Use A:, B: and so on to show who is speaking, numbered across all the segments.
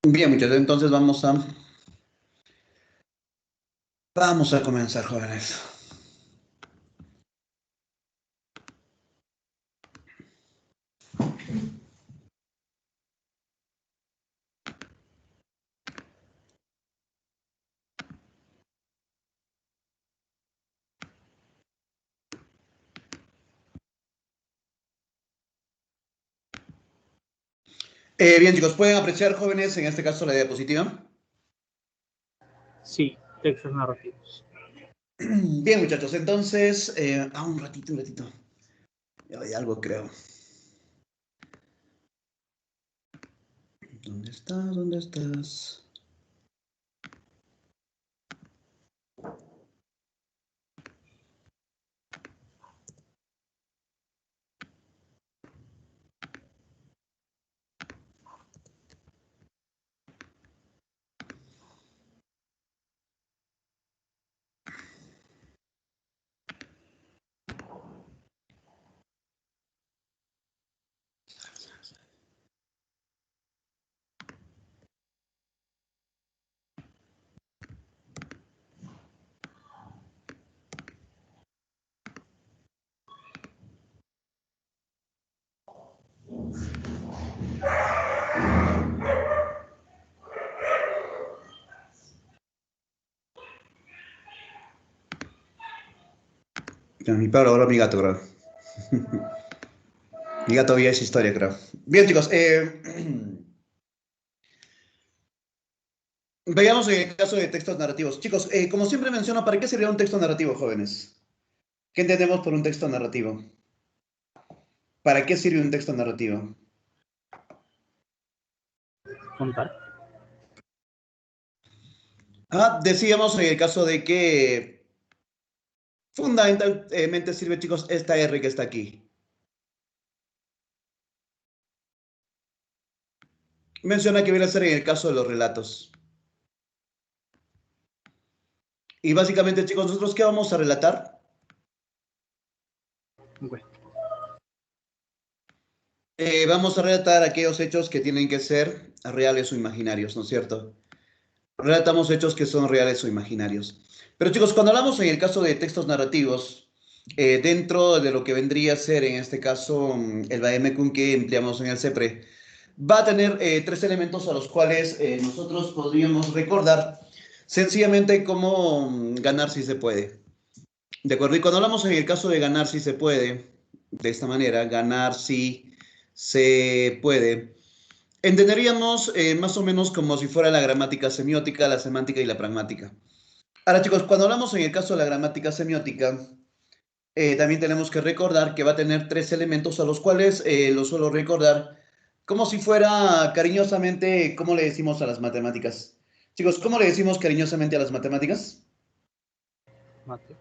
A: Bien, muchachos, entonces vamos a comenzar, jóvenes. Bien, chicos, ¿pueden apreciar, jóvenes, en este caso la diapositiva?
B: Sí, textos narrativos.
A: Bien, muchachos, entonces, un ratito. Ya hay algo, creo. ¿Dónde estás? ¿Dónde estás? Mi Pablo, ahora mi gato, creo. Mi gato había esa historia, creo. Bien, chicos, veamos el caso de textos narrativos. Chicos, como siempre menciono, ¿para qué sería un texto narrativo, jóvenes? ¿Qué entendemos por un texto narrativo? ¿Para qué sirve un texto narrativo?
B: Contar.
A: Decíamos en el caso de que fundamentalmente sirve, chicos, esta R que está aquí. Menciona que viene a ser en el caso de los relatos. Y básicamente, chicos, ¿nosotros qué vamos a relatar?
B: Bueno,
A: Vamos a relatar aquellos hechos que tienen que ser reales o imaginarios, ¿no es cierto? Relatamos hechos que son reales o imaginarios. Pero chicos, cuando hablamos en el caso de textos narrativos, dentro de lo que vendría a ser en este caso el Vademecum que empleamos en el CEPRE, va a tener tres elementos a los cuales nosotros podríamos recordar sencillamente cómo ganar si se puede. ¿De acuerdo? Y cuando hablamos en el caso de ganar si se puede, de esta manera, ganar si se puede, entenderíamos más o menos como si fuera la gramática semiótica, la semántica y la pragmática. Ahora, chicos, cuando hablamos en el caso de la gramática semiótica, también tenemos que recordar que va a tener tres elementos a los cuales lo suelo recordar como si fuera cariñosamente, ¿cómo le decimos a las matemáticas? Chicos, ¿cómo le decimos cariñosamente a las matemáticas?
B: mate.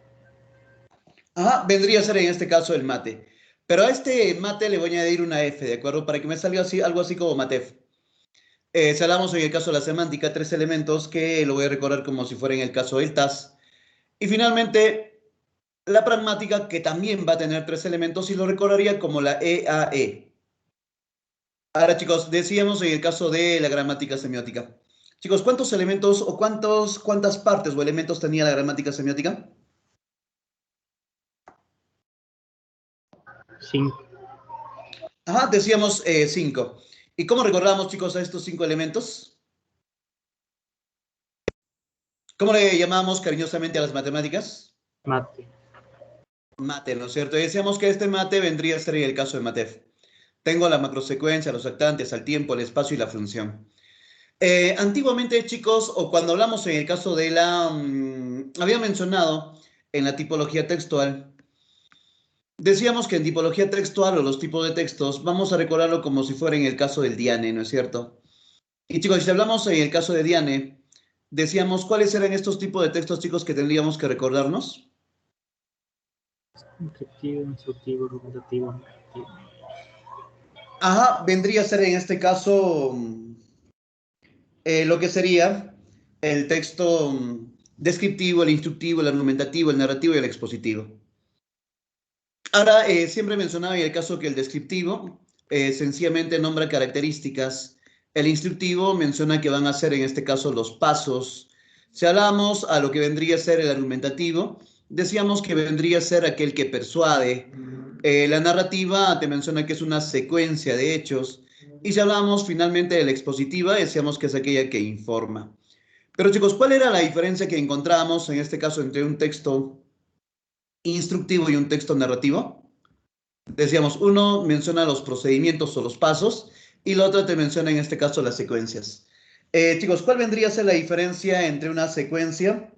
A: Ajá, vendría a ser en este caso el mate. Pero a este mate le voy a añadir una F, ¿de acuerdo? Para que me salga así, algo así como matef. Si hablamos en el caso de la semántica, tres elementos que lo voy a recordar como si fuera en el caso del TAS. Y finalmente, la pragmática, que también va a tener tres elementos y lo recordaría como la EAE. Ahora, chicos, decíamos en el caso de la gramática semiótica. Chicos, ¿cuántos elementos o cuántas partes o elementos tenía la gramática semiótica?
B: 5.
A: Ajá, decíamos cinco. ¿Y cómo recordamos, chicos, a estos cinco elementos? ¿Cómo le llamamos cariñosamente a las matemáticas?
B: Mate.
A: Mate, ¿no es cierto? Y decíamos que este mate vendría a ser el caso de matef. Tengo la macrosecuencia, los actantes, al tiempo, el espacio y la función. Antiguamente, chicos, o cuando hablamos en el caso de había mencionado en la tipología textual, decíamos que en tipología textual o los tipos de textos, vamos a recordarlo como si fuera en el caso del Diane, ¿no es cierto? Y chicos, si hablamos en el caso de Diane, decíamos cuáles eran estos tipos de textos, chicos, que tendríamos que recordarnos.
B: Descriptivo, instructivo, argumentativo, narrativo.
A: Ajá, vendría a ser en este caso lo que sería el texto descriptivo, el instructivo, el argumentativo, el narrativo y el expositivo. Ahora, siempre mencionaba en el caso que el descriptivo sencillamente nombra características El instructivo menciona que van a ser en este caso los pasos. Si hablamos a lo que vendría a ser el argumentativo, decíamos que vendría a ser aquel que persuade. La narrativa te menciona que es una secuencia de hechos. Y si hablamos finalmente de la expositiva, decíamos que es aquella que informa. Pero chicos, ¿cuál era la diferencia que encontramos en este caso entre un texto instructivo y un texto narrativo? Decíamos, uno menciona los procedimientos o los pasos y la otra te menciona en este caso las secuencias. Chicos, ¿cuál vendría a ser la diferencia entre una secuencia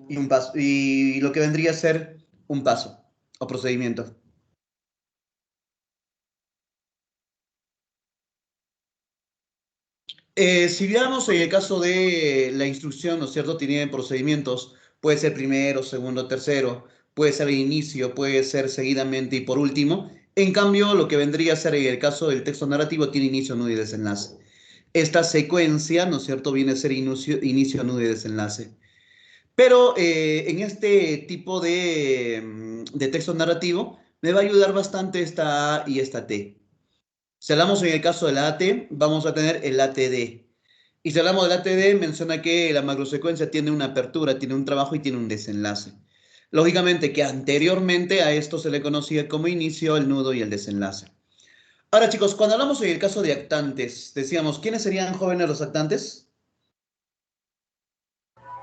A: y un paso y lo que vendría a ser un paso o procedimiento? Si veamos en el caso de la instrucción, ¿no es cierto? Tiene procedimientos, puede ser primero, segundo, tercero, puede ser el inicio, puede ser seguidamente y por último. En cambio, lo que vendría a ser en el caso del texto narrativo tiene inicio, nudo y desenlace. Esta secuencia, ¿no es cierto?, viene a ser inicio, nudo y desenlace. Pero en este tipo de texto narrativo me va a ayudar bastante esta A y esta T. Si hablamos en el caso de la AT, vamos a tener el ATD. Y si hablamos del ATD, menciona que la macrosecuencia tiene una apertura, tiene un trabajo y tiene un desenlace. Lógicamente que anteriormente a esto se le conocía como inicio, el nudo y el desenlace. Ahora chicos, cuando hablamos en el caso de actantes, decíamos, ¿quiénes serían jóvenes los actantes?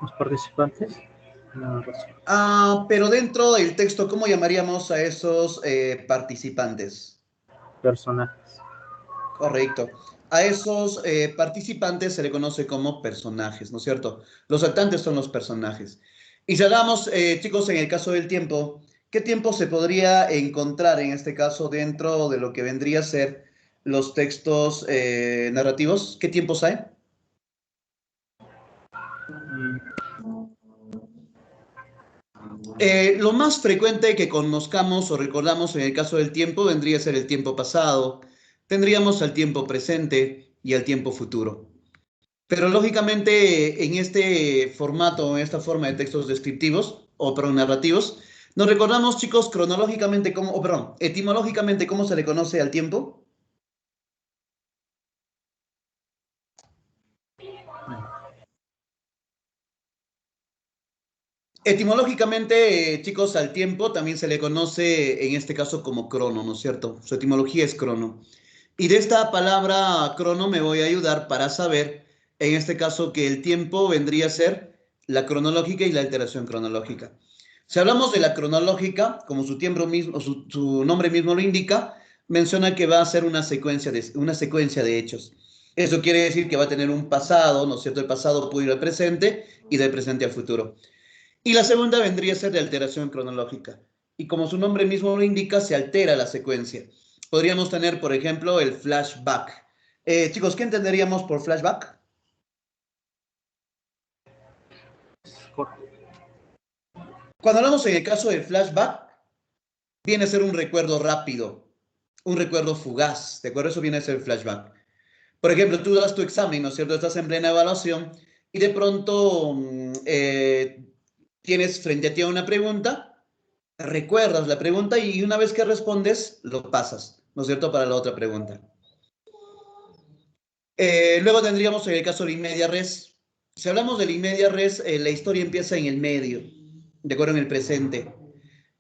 B: Los participantes en la narración.
A: Pero dentro del texto, ¿cómo llamaríamos a esos participantes?
B: Personajes.
A: Correcto. A esos participantes se le conoce como personajes, ¿no es cierto? Los actantes son los personajes. Y si hablamos, chicos, en el caso del tiempo, ¿qué tiempo se podría encontrar en este caso dentro de lo que vendría a ser los textos narrativos? ¿Qué tiempos hay?
B: Mm,
A: Lo más frecuente que conozcamos o recordamos en el caso del tiempo vendría a ser el tiempo pasado. Tendríamos al tiempo presente y al tiempo futuro. Pero lógicamente en este formato, en esta forma de textos descriptivos o narrativos, nos recordamos, chicos, cronológicamente cómo, perdón, etimológicamente cómo se le conoce al tiempo. Etimológicamente, chicos, al tiempo también se le conoce en este caso como crono, ¿no es cierto? Su etimología es crono. Y de esta palabra crono me voy a ayudar para saber, en este caso, que el tiempo vendría a ser la cronológica y la alteración cronológica. Si hablamos de la cronológica, como su tiempo mismo, su nombre mismo lo indica, menciona que va a ser una secuencia de hechos. Eso quiere decir que va a tener un pasado, ¿no es cierto? El pasado puede ir al presente y del presente al futuro. Y la segunda vendría a ser de alteración cronológica. Y como su nombre mismo lo indica, se altera la secuencia. Podríamos tener, por ejemplo, el flashback. Chicos, ¿qué entenderíamos por flashback? Cuando hablamos en el caso del flashback, viene a ser un recuerdo rápido, un recuerdo fugaz. ¿De acuerdo? Eso viene a ser el flashback. Por ejemplo, tú das tu examen, ¿no es cierto? Estás en plena evaluación y de pronto tienes frente a ti una pregunta, recuerdas la pregunta y una vez que respondes, lo pasas, ¿no es cierto?, para la otra pregunta. Luego tendríamos en el caso de la media res. Si hablamos de la media res, la historia empieza en el medio, de acuerdo, en el presente.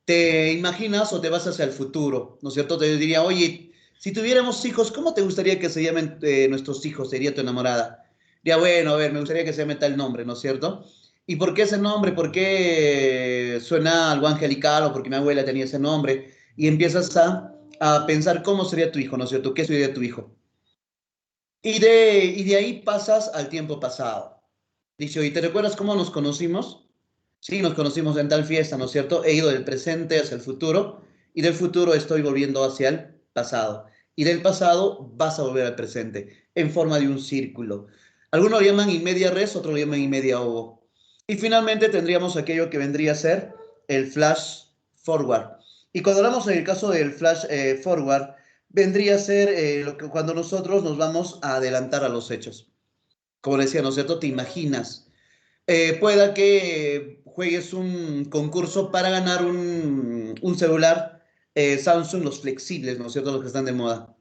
A: Te imaginas o te vas hacia el futuro, ¿no es cierto? Te diría, oye, si tuviéramos hijos, ¿cómo te gustaría que se llamen nuestros hijos? Sería tu enamorada. Ya, bueno, a ver, me gustaría que se llame tal nombre, ¿no es cierto? ¿Y por qué ese nombre? ¿Por qué suena algo angelical o porque mi abuela tenía ese nombre? Y empiezas a pensar cómo sería tu hijo, ¿no es cierto? ¿Qué sería tu hijo? Y de ahí pasas al tiempo pasado. Dice, oye, ¿te recuerdas cómo nos conocimos? Sí, nos conocimos en tal fiesta, ¿no es cierto? He ido del presente hacia el futuro y del futuro estoy volviendo hacia el pasado. Y del pasado vas a volver al presente en forma de un círculo. Algunos lo llaman in media res, otros lo llaman in media ovo. Y finalmente tendríamos aquello que vendría a ser el flash forward. Y cuando hablamos en el caso del flash forward, vendría a ser cuando nosotros nos vamos a adelantar a los hechos. Como decía, ¿no es cierto? Te imaginas pueda que juegues un concurso para ganar un celular Samsung, los flexibles, ¿no es cierto? Los que están de moda.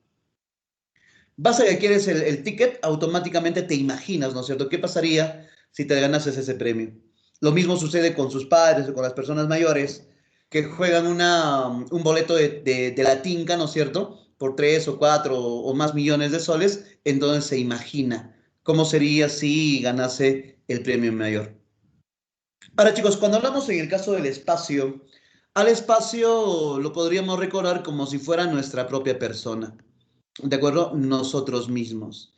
A: Vas a que quieres el ticket, automáticamente te imaginas, ¿no es cierto? ¿Qué pasaría si te ganases ese premio? Lo mismo sucede con sus padres o con las personas mayores que juegan un boleto de la tinca, ¿no es cierto? Por 3 o 4 o más millones de soles, entonces se imagina cómo sería si ganase el premio mayor. Ahora, chicos, cuando hablamos en el caso del espacio, al espacio lo podríamos recordar como si fuera nuestra propia persona, ¿de acuerdo? Nosotros mismos.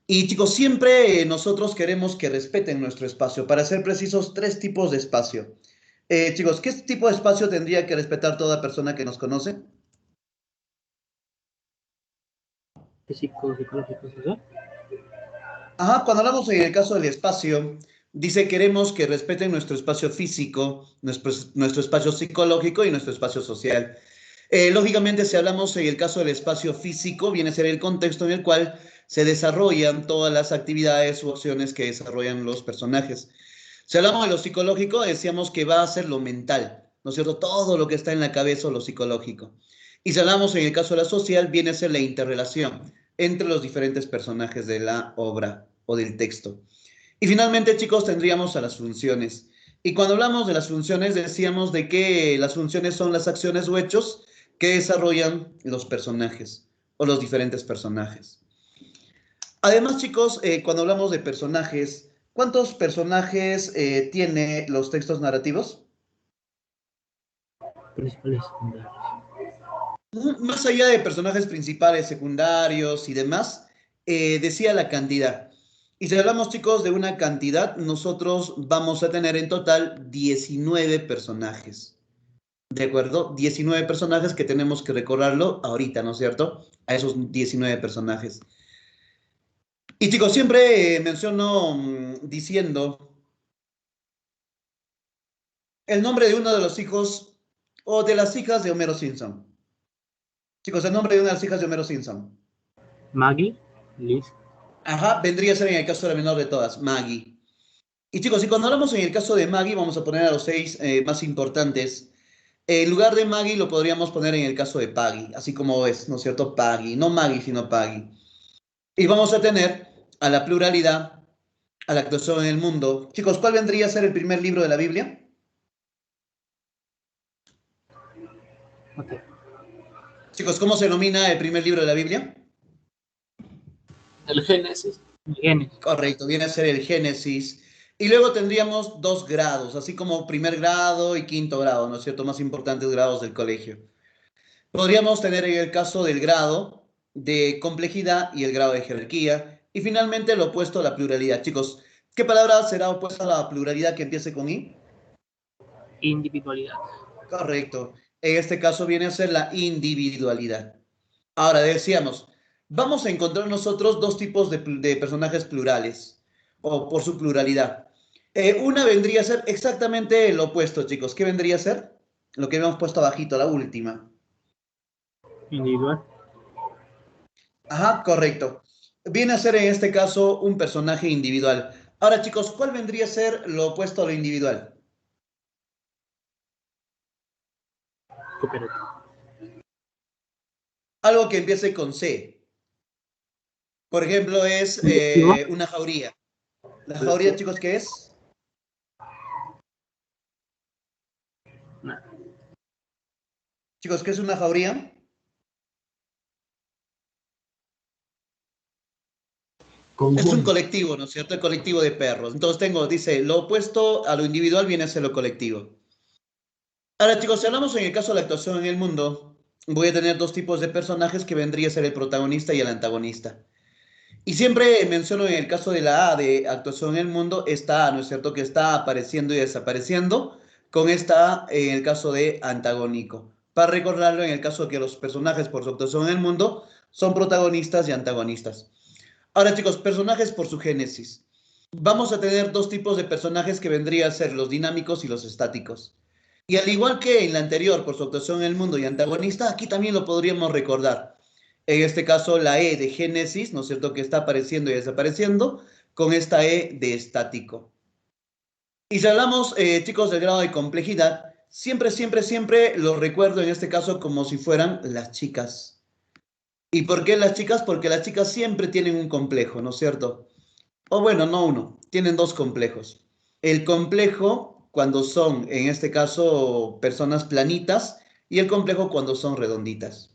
A: Y chicos, siempre nosotros queremos que respeten nuestro espacio. Para ser precisos, 3 tipos de espacio. Chicos, ¿qué tipo de espacio tendría que respetar toda persona que nos conoce?
B: Físico, psicológico, social.
A: Ajá, cuando hablamos en el caso del espacio, dice queremos que respeten nuestro espacio físico, nuestro espacio psicológico y nuestro espacio social. Lógicamente, si hablamos en el caso del espacio físico, viene a ser el contexto en el cual se desarrollan todas las actividades u acciones que desarrollan los personajes. Si hablamos de lo psicológico, decíamos que va a ser lo mental, ¿no es cierto? Todo lo que está en la cabeza o lo psicológico. Y si hablamos en el caso de la social, viene a ser la interrelación entre los diferentes personajes de la obra o del texto. Y finalmente, chicos, tendríamos a las funciones. Y cuando hablamos de las funciones, decíamos de que las funciones son las acciones o hechos que desarrollan los personajes o los diferentes personajes. Además, chicos, cuando hablamos de personajes, ¿cuántos personajes tiene los textos narrativos?
B: Principales, secundarios.
A: Más allá de personajes principales, secundarios y demás, decía la cantidad. Y si hablamos, chicos, de una cantidad, nosotros vamos a tener en total 19 personajes. ¿De acuerdo? 19 personajes que tenemos que recordarlo ahorita, ¿no es cierto? A esos 19 personajes. Y chicos, siempre menciono diciendo el nombre de uno de los hijos o de las hijas de Homero Simpson. Chicos, el nombre de una de las hijas de Homero Simpson.
B: Maggie, Liz,
A: Ajá, vendría a ser en el caso de la menor de todas, Maggie. Y chicos, y cuando hablamos en el caso de Maggie, vamos a poner a los 6 más importantes. En lugar de Maggie lo podríamos poner en el caso de Paggy, así como es, ¿no es cierto? Paggy, no Maggie, sino Paggy. Y vamos a tener a la pluralidad, a la actuación en el mundo. Chicos, ¿cuál vendría a ser el primer libro de la Biblia?
B: ok.
A: Chicos, ¿cómo se denomina el primer libro de la Biblia?
C: El Génesis.
B: Genes,
A: Correcto, viene a ser el Génesis. Y luego tendríamos 2 grados, así como primer grado y quinto grado, ¿no es cierto? Más importantes grados del colegio. Podríamos tener en el caso del grado de complejidad y el grado de jerarquía. Y finalmente lo opuesto a la pluralidad. Chicos, ¿qué palabra será opuesta a la pluralidad que empiece con I?
B: individualidad.
A: Correcto. En este caso viene a ser la individualidad. Ahora decíamos, vamos a encontrar nosotros 2 tipos de personajes plurales, o por su pluralidad. Una vendría a ser exactamente lo opuesto, chicos. ¿Qué vendría a ser? Lo que habíamos puesto abajito, la última.
B: Individual.
A: Ajá, correcto. Viene a ser en este caso un personaje individual. Ahora, chicos, ¿cuál vendría a ser lo opuesto a lo individual?
B: Cooperativo.
A: Algo que empiece con C. Por ejemplo, es
B: Colectivo.
A: una jauría. ¿La jauría, chicos, qué es?
B: No.
A: Chicos, ¿qué es una jauría? Es un colectivo, ¿no es cierto? El colectivo de perros. Entonces dice, lo opuesto a lo individual viene a ser lo colectivo. Ahora, chicos, si hablamos en el caso de la actuación en el mundo, voy a tener 2 tipos de personajes que vendría a ser el protagonista y el antagonista. Y siempre menciono en el caso de la A de actuación en el mundo, esta A, ¿no es cierto? Que está apareciendo y desapareciendo, con esta A en el caso de antagónico. Para recordarlo en el caso de que los personajes por su actuación en el mundo son protagonistas y antagonistas. Ahora, chicos, personajes por su génesis. Vamos a tener 2 tipos de personajes que vendrían a ser los dinámicos y los estáticos. Y al igual que en la anterior, por su actuación en el mundo y antagonista, aquí también lo podríamos recordar. En este caso, la E de génesis, ¿no es cierto?, que está apareciendo y desapareciendo, con esta E de estático. Y si hablamos, chicos, del grado de complejidad, siempre, siempre, siempre los recuerdo en este caso como si fueran las chicas. ¿Y por qué las chicas? Porque las chicas siempre tienen un complejo, ¿no es cierto? O bueno, no uno, tienen dos complejos. El complejo cuando son, en este caso, personas planitas y el complejo cuando son redonditas.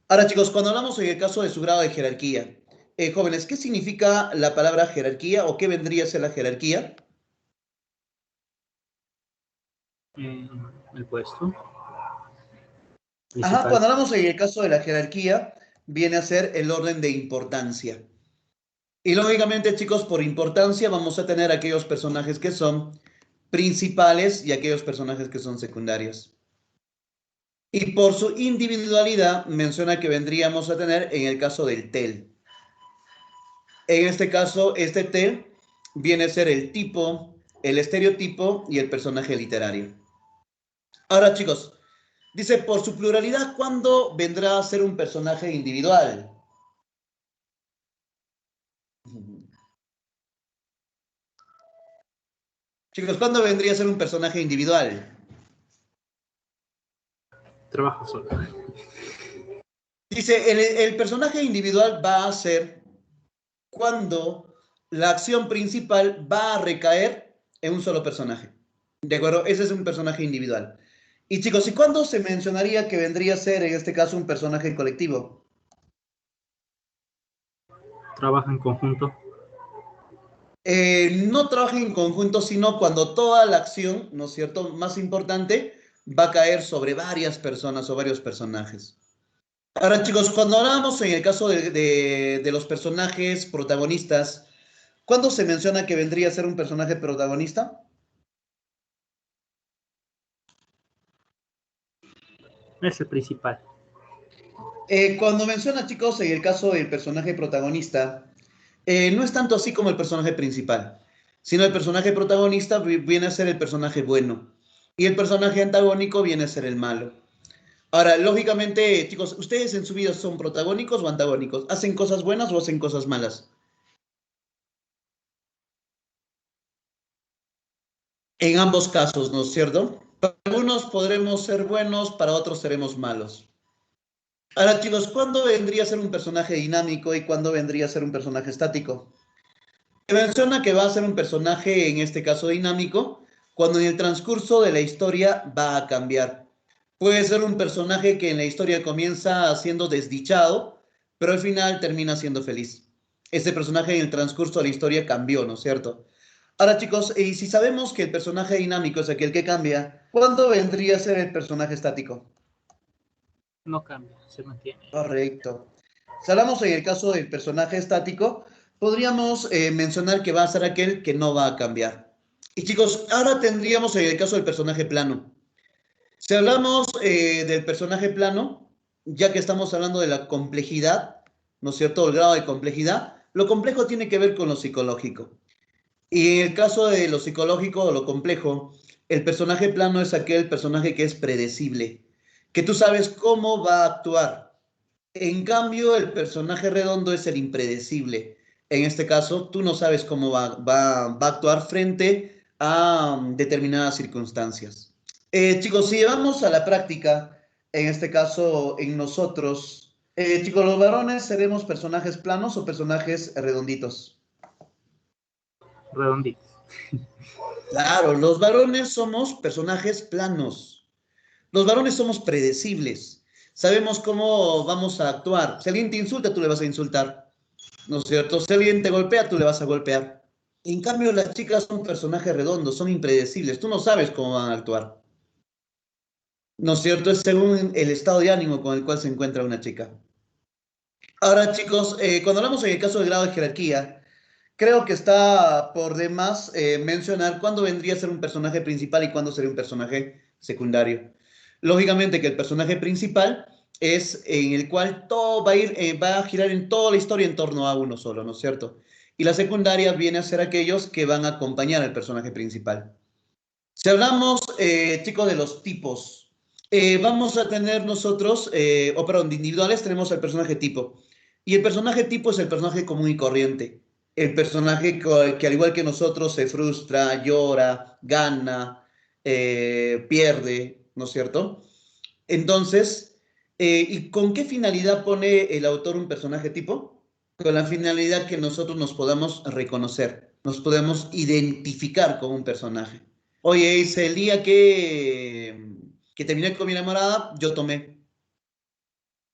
A: Ahora, chicos, cuando hablamos en el caso de su grado de jerarquía, jóvenes, ¿qué significa la palabra jerarquía o qué vendría a ser la jerarquía?
B: El puesto
A: Ajá,
B: principal.
A: cuando hablamos en el caso de la jerarquía, viene a ser el orden de importancia. Y lógicamente, chicos, por importancia vamos a tener aquellos personajes que son principales y aquellos personajes que son secundarios. Y por su individualidad menciona que vendríamos a tener en el caso del TEL. En este caso, este TEL viene a ser el tipo, el estereotipo y el personaje literario. Ahora, chicos, dice, por su pluralidad, ¿cuándo vendrá a ser un personaje individual? Chicos, ¿cuándo vendría a ser un personaje individual?
B: Trabaja solo.
A: Dice, el personaje individual va a ser cuando la acción principal va a recaer en un solo personaje. ¿De acuerdo? Ese es un personaje individual. Y chicos, ¿y cuándo se mencionaría que vendría a ser, en este caso, un personaje colectivo?
B: Trabaja en conjunto.
A: No trabaja en conjunto, sino cuando toda la acción, ¿no es cierto?, más importante, va a caer sobre varias personas o varios personajes. Ahora, chicos, cuando hablamos en el caso de los personajes protagonistas, ¿cuándo se menciona que vendría a ser un personaje protagonista?
B: Es el principal.
A: Cuando menciona, chicos, en el caso del personaje protagonista, no es tanto así como el personaje principal, sino el personaje protagonista viene a ser el personaje bueno y el personaje antagónico viene a ser el malo. Ahora, lógicamente, chicos, ¿ustedes en su vida son protagónicos o antagónicos? ¿Hacen cosas buenas o hacen cosas malas? En ambos casos, ¿no es cierto? Para algunos podremos ser buenos, para otros seremos malos. Ahora, chicos, ¿cuándo vendría a ser un personaje dinámico y cuándo vendría a ser un personaje estático? Se menciona que va a ser un personaje, en este caso dinámico, cuando en el transcurso de la historia va a cambiar. Puede ser un personaje que en la historia comienza siendo desdichado, pero al final termina siendo feliz. Este personaje en el transcurso de la historia cambió, ¿no es cierto? Ahora, chicos, y si sabemos que el personaje dinámico es aquel que cambia, ¿cuándo vendría a ser el personaje estático?
B: No cambia, se mantiene.
A: Correcto. Si hablamos en el caso del personaje estático, podríamos mencionar que va a ser aquel que no va a cambiar. Y chicos, ahora tendríamos en el caso del personaje plano. Si hablamos del personaje plano, ya que estamos hablando de la complejidad, ¿no es cierto? El grado de complejidad, lo complejo tiene que ver con lo psicológico. Y en el caso de lo psicológico o lo complejo, el personaje plano es aquel personaje que es predecible, que tú sabes cómo va a actuar. En cambio, el personaje redondo es el impredecible. En este caso, tú no sabes cómo va a actuar frente a determinadas circunstancias. Chicos, si llevamos a la práctica, en este caso, en nosotros, chicos, los varones seremos personajes planos o personajes redonditos.
B: Redondito.
A: Claro, los varones somos personajes planos. Los varones somos predecibles. Sabemos cómo vamos a actuar. Si alguien te insulta, tú le vas a insultar. ¿No es cierto? Si alguien te golpea, tú le vas a golpear. En cambio, las chicas son personajes redondos, son impredecibles. Tú no sabes cómo van a actuar. ¿No es cierto? Es según el estado de ánimo con el cual se encuentra una chica. Ahora, chicos, cuando hablamos en el caso del grado de jerarquía, creo que está por demás mencionar cuándo vendría a ser un personaje principal y cuándo sería un personaje secundario. Lógicamente que el personaje principal es en el cual todo va a ir, va a girar en toda la historia en torno a uno solo, ¿no es cierto? Y la secundaria viene a ser aquellos que van a acompañar al personaje principal. Si hablamos, chicos, de los tipos, vamos a tener nosotros, o perdón, de individuales tenemos el personaje tipo. Y el personaje tipo es el personaje común y corriente. El personaje que al igual que nosotros se frustra, llora, gana, pierde, ¿no es cierto? Entonces, ¿Y con qué finalidad pone el autor un personaje tipo? Con la finalidad que nosotros nos podamos reconocer, nos podemos identificar con un personaje. Oye, dice, el día que terminé con mi enamorada, yo tomé.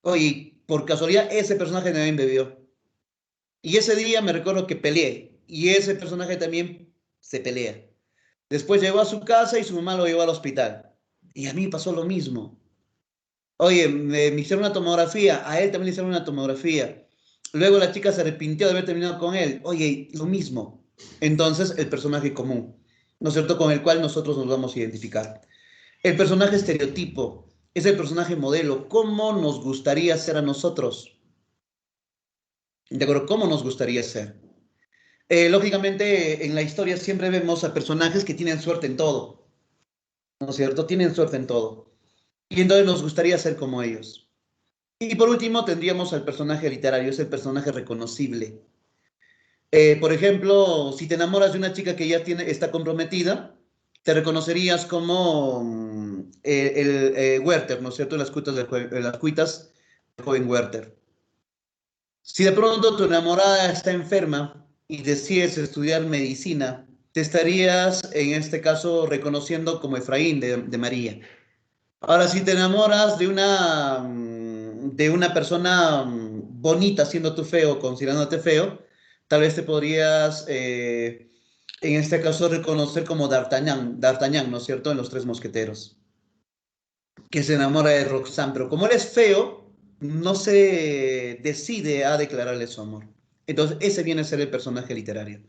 A: Oye, por casualidad, ese personaje también bebió. Y ese día me recuerdo que peleé. Y ese personaje también se pelea. Después llegó a su casa y su mamá lo llevó al hospital. Y a mí pasó lo mismo. Oye, me hicieron una tomografía, a él también le hicieron una tomografía. Luego la chica se arrepintió de haber terminado con él. Oye, lo mismo. Entonces, el personaje común, ¿no es cierto? Con el cual nosotros nos vamos a identificar. El personaje estereotipo es el personaje modelo. ¿Cómo nos gustaría ser a nosotros? ¿De acuerdo? ¿Cómo nos gustaría ser? Lógicamente, en la historia siempre vemos a personajes que tienen suerte en todo, ¿no es cierto? Tienen suerte en todo. Y entonces nos gustaría ser como ellos. Y por último, tendríamos al personaje literario, es el personaje reconocible. Por ejemplo, si te enamoras de una chica que ya está comprometida, te reconocerías como Werther, ¿no es cierto? En las cuitas del joven Werther. Si de pronto tu enamorada está enferma y decides estudiar medicina, te estarías en este caso reconociendo como Efraín de María. Ahora, si te enamoras de una persona bonita siendo tú feo, considerándote feo, tal vez te podrías, en este caso, reconocer como D'Artagnan, ¿no es cierto? En Los Tres Mosqueteros, que se enamora de Roxanne, pero como él es feo, no se decide a declararle su amor. Entonces, ese viene a ser el personaje literario.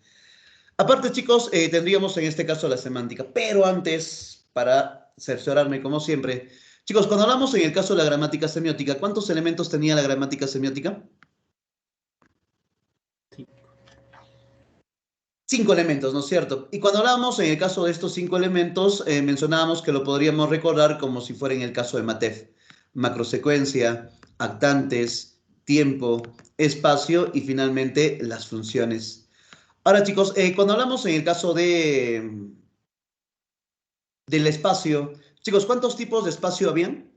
A: Aparte, chicos, tendríamos en este caso la semántica, pero antes, para cerciorarme como siempre, chicos, cuando hablamos en el caso de la gramática semiótica, ¿cuántos elementos tenía la gramática semiótica?
B: Sí.
A: 5 elementos, ¿no es cierto? Y cuando hablamos en el caso de estos 5 elementos, mencionábamos que lo podríamos recordar como si fuera en el caso de MATEF. Macrosecuencia, actantes, tiempo, espacio y finalmente las funciones. Ahora, chicos, cuando hablamos en el caso del espacio, chicos, ¿cuántos tipos de espacio habían?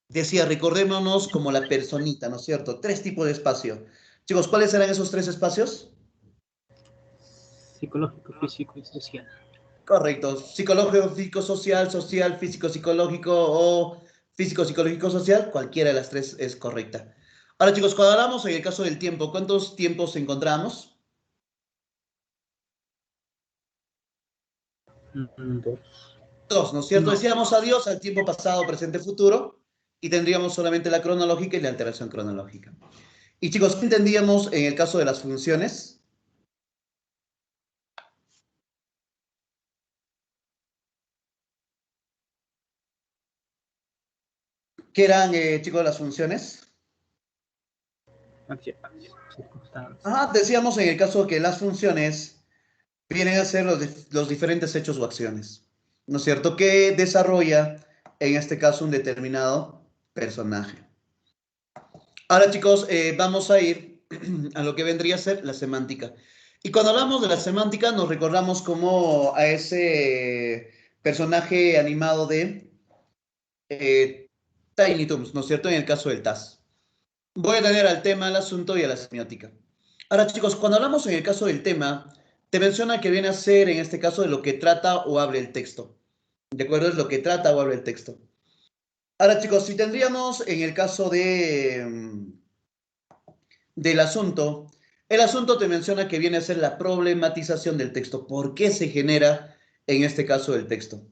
A: Decía, recordémonos como la personita, ¿no es cierto? 3 tipos de espacio. Chicos, ¿cuáles eran esos 3 espacios?
B: Psicológico, físico y social.
A: Correcto. Psicológico, físico, social, social, físico, psicológico o físico, psicológico, social. Cualquiera de las 3 es correcta. Ahora, chicos, cuando hablamos en el caso del tiempo, ¿cuántos tiempos encontramos?
B: Dos.
A: 2, ¿no es cierto?
B: No.
A: Decíamos adiós al tiempo pasado, presente, futuro y tendríamos solamente la cronológica y la alteración cronológica. Y chicos, ¿qué entendíamos en el caso de las funciones? ¿Qué eran, chicos, las funciones?
B: Acciones, circunstancias.
A: Ajá, decíamos en el caso que las funciones vienen a ser los diferentes hechos o acciones, ¿no es cierto? Que desarrolla, en este caso, un determinado personaje. Ahora, chicos, vamos a ir a lo que vendría a ser la semántica. Y cuando hablamos de la semántica, nos recordamos como a ese personaje animado de Tiny Toons, ¿no es cierto? En el caso del TAS. Voy a tener al tema, al asunto y a la semiótica. Ahora, chicos, cuando hablamos en el caso del tema, te menciona que viene a ser, en este caso, de lo que trata o habla el texto. ¿De acuerdo? Es lo que trata o habla el texto. Ahora, chicos, si tendríamos en el caso del asunto, el asunto te menciona que viene a ser la problematización del texto. ¿Por qué se genera, en este caso, el texto?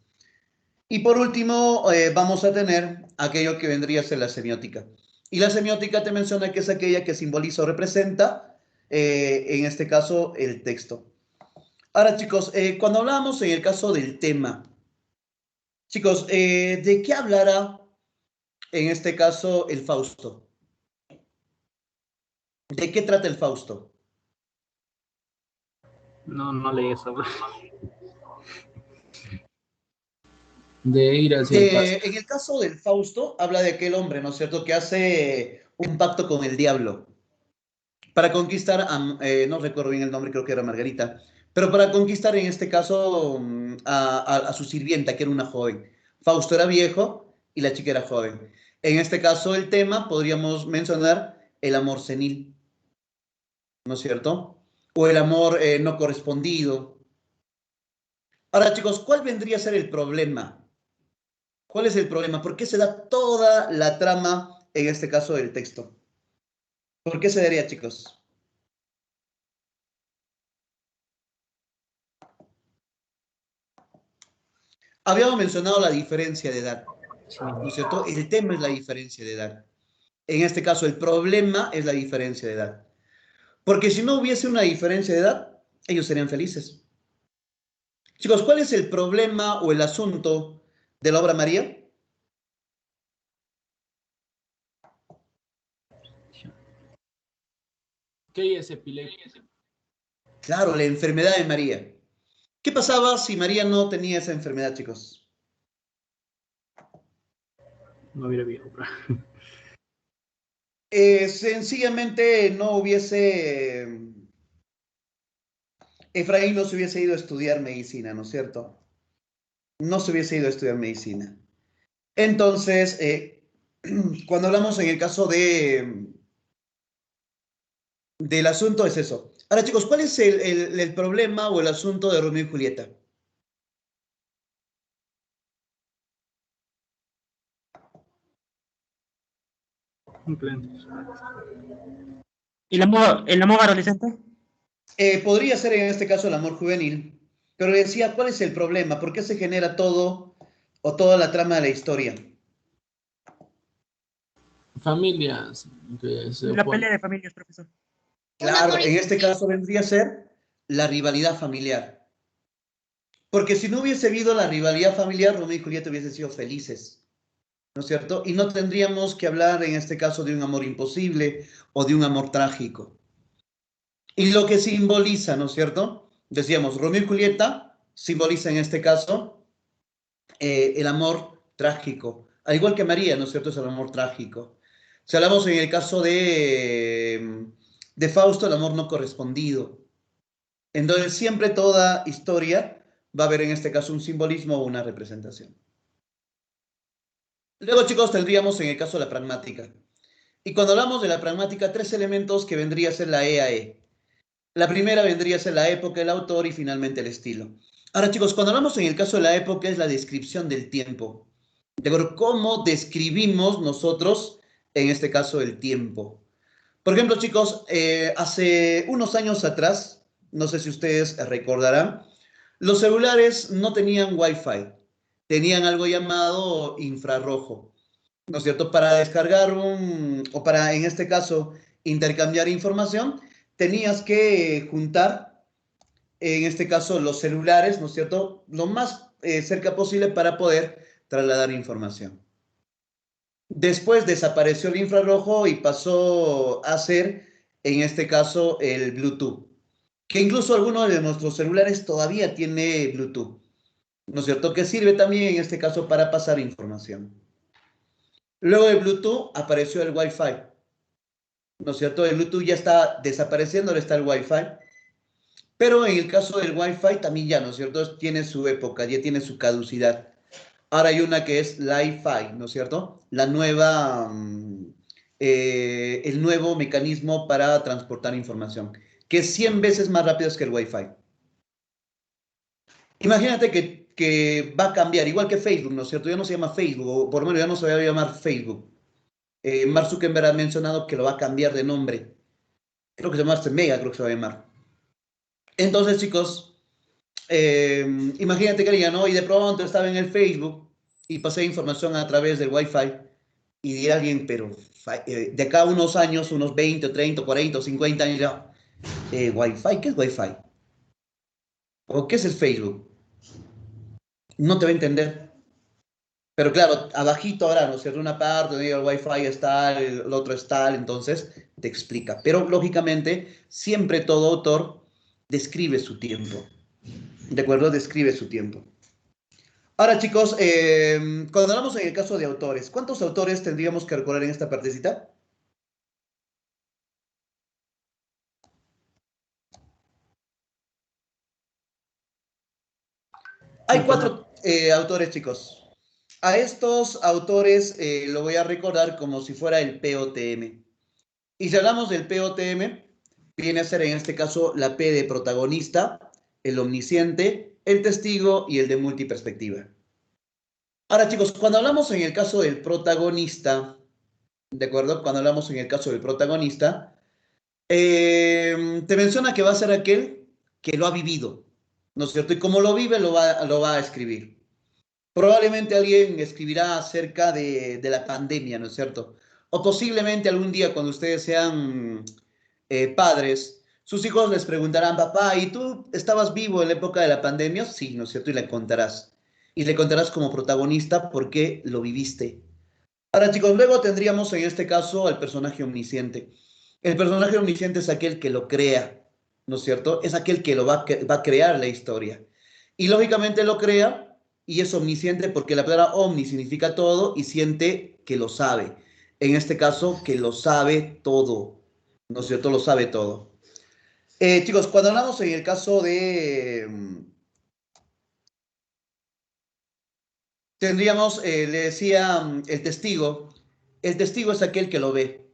A: Y por último, vamos a tener aquello que vendría a ser la semiótica. Y la semiótica te menciona que es aquella que simboliza o representa, en este caso, el texto. Ahora, chicos, cuando hablamos en el caso del tema, chicos, ¿de qué hablará en este caso el Fausto? ¿De qué trata el Fausto?
B: No, no leí eso.
C: De ir hacia el pasado.
A: En el caso del Fausto, habla de aquel hombre, ¿no es cierto?, que hace un pacto con el diablo para conquistar, no recuerdo bien el nombre, creo que era Margarita, pero para conquistar en este caso a su sirvienta, que era una joven. Fausto era viejo y la chica era joven. En este caso, el tema, podríamos mencionar el amor senil, ¿no es cierto? O el amor no correspondido. Ahora, chicos, ¿cuál vendría a ser el problema? ¿Cuál es el problema? ¿Por qué se da toda la trama, en este caso, del texto? ¿Por qué se daría, chicos? Habíamos mencionado la diferencia de edad,
B: Sí.
A: ¿no es cierto? El tema es la diferencia de edad. En este caso, el problema es la diferencia de edad. Porque si no hubiese una diferencia de edad, ellos serían felices. Chicos, ¿cuál es el problema o el asunto de la obra María?
C: ¿Qué hay ese epilepsia?
A: Claro, la enfermedad de María. ¿Qué pasaba si María no tenía esa enfermedad, chicos?
B: No hubiera viejo.
A: Sencillamente no hubiese, Efraín no se hubiese ido a estudiar medicina, ¿no es cierto? No se hubiese ido a estudiar medicina. Entonces, cuando hablamos en el caso del asunto es eso. Ahora, chicos, ¿cuál es el problema o el asunto de Romeo y Julieta?
D: El amor adolescente?
A: Podría ser en este caso el amor juvenil, pero decía, ¿cuál es el problema? ¿Por qué se genera todo o toda la trama de la historia?
C: Familias que se
D: La pelea
C: oponen.
D: de familias, profesor.
A: Claro, en este caso vendría a ser la rivalidad familiar. Porque si no hubiese habido la rivalidad familiar, Romeo y Julieta hubiesen sido felices, ¿no es cierto? Y no tendríamos que hablar en este caso de un amor imposible o de un amor trágico. Y lo que simboliza, ¿no es cierto? Decíamos, Romeo y Julieta simboliza en este caso el amor trágico, al igual que María, ¿no es cierto? Es el amor trágico. Si hablamos en el caso de Fausto, el amor no correspondido. Entonces, siempre toda historia va a haber en este caso un simbolismo o una representación. Luego, chicos, tendríamos en el caso de la pragmática. Y cuando hablamos de la pragmática, tres elementos que vendría a ser la EAE. La primera vendría a ser la época, el autor y finalmente el estilo. Ahora, chicos, cuando hablamos en el caso de la época es la descripción del tiempo. De acuerdo, ¿cómo describimos nosotros, en este caso, el tiempo? Por ejemplo, chicos, hace unos años atrás, no sé si ustedes recordarán, los celulares no tenían Wi-Fi, tenían algo llamado infrarrojo, ¿no es cierto? Para descargar o para, en este caso, intercambiar información, tenías que juntar, en este caso, los celulares, ¿no es cierto? Lo más cerca posible para poder trasladar información. Después desapareció el infrarrojo y pasó a ser, en este caso, el Bluetooth, que incluso algunos de nuestros celulares todavía tiene Bluetooth, ¿no es cierto? Que sirve también, en este caso, para pasar información. Luego de Bluetooth apareció el Wi-Fi, ¿no es cierto? El Bluetooth ya está desapareciendo, ahora está el Wi-Fi. Pero en el caso del Wi-Fi también ya, ¿no es cierto? Tiene su época, ya tiene su caducidad. Ahora hay una que es Li-Fi, ¿no es cierto? La nueva, el nuevo mecanismo para transportar información, que es 100 veces más rápido que el Wi-Fi. Imagínate que va a cambiar, igual que Facebook, ¿no es cierto? Ya no se llama Facebook, o por lo menos ya no se va a llamar Facebook. Mark Zuckerberg ha mencionado que lo va a cambiar de nombre. Creo que se llama Mega, creo que se va a llamar. Entonces, chicos, imagínate que diga, ¿no? Y de pronto estaba en el Facebook y pasé información a través del Wi-Fi y dirá alguien, pero de acá a unos años, unos 20, 30, 40, 50 años ya, Wi-Fi, ¿qué es Wi-Fi? ¿O qué es el Facebook? No te va a entender. Pero claro, abajito ahora, ¿no es cierto? Una parte donde el Wi-Fi está, el otro está, entonces te explica. Pero lógicamente, siempre todo autor describe su tiempo. ¿De acuerdo? Describe su tiempo. Ahora, chicos, cuando hablamos en el caso de autores, ¿cuántos autores tendríamos que recordar en esta partecita? Hay
B: Nicolás.
A: cuatro autores, chicos. A estos autores lo voy a recordar como si fuera el POTM. Y si hablamos del POTM, viene a ser en este caso la P de protagonista, el omnisciente, el testigo y el de multiperspectiva. Ahora, chicos, cuando hablamos en el caso del protagonista, ¿de acuerdo? Cuando hablamos en el caso del protagonista, te menciona que va a ser aquel que lo ha vivido, ¿no es cierto? Y como lo vive, lo va a escribir. Probablemente alguien escribirá acerca de la pandemia, ¿no es cierto? O posiblemente algún día cuando ustedes sean padres, sus hijos les preguntarán, papá, ¿y tú estabas vivo en la época de la pandemia? Sí, ¿no es cierto? Y le contarás. Y le contarás como protagonista porque lo viviste. Ahora, chicos, luego tendríamos en este caso al personaje omnisciente. El personaje omnisciente es aquel que lo crea, ¿no es cierto? Es aquel que va a crear la historia. Y lógicamente lo crea y es omnisciente porque la palabra omni significa todo y siente que lo sabe. En este caso, que lo sabe todo, ¿no es cierto? Lo sabe todo. Chicos, cuando hablamos en el caso de... tendríamos, le decía, el testigo. El testigo es aquel que lo ve.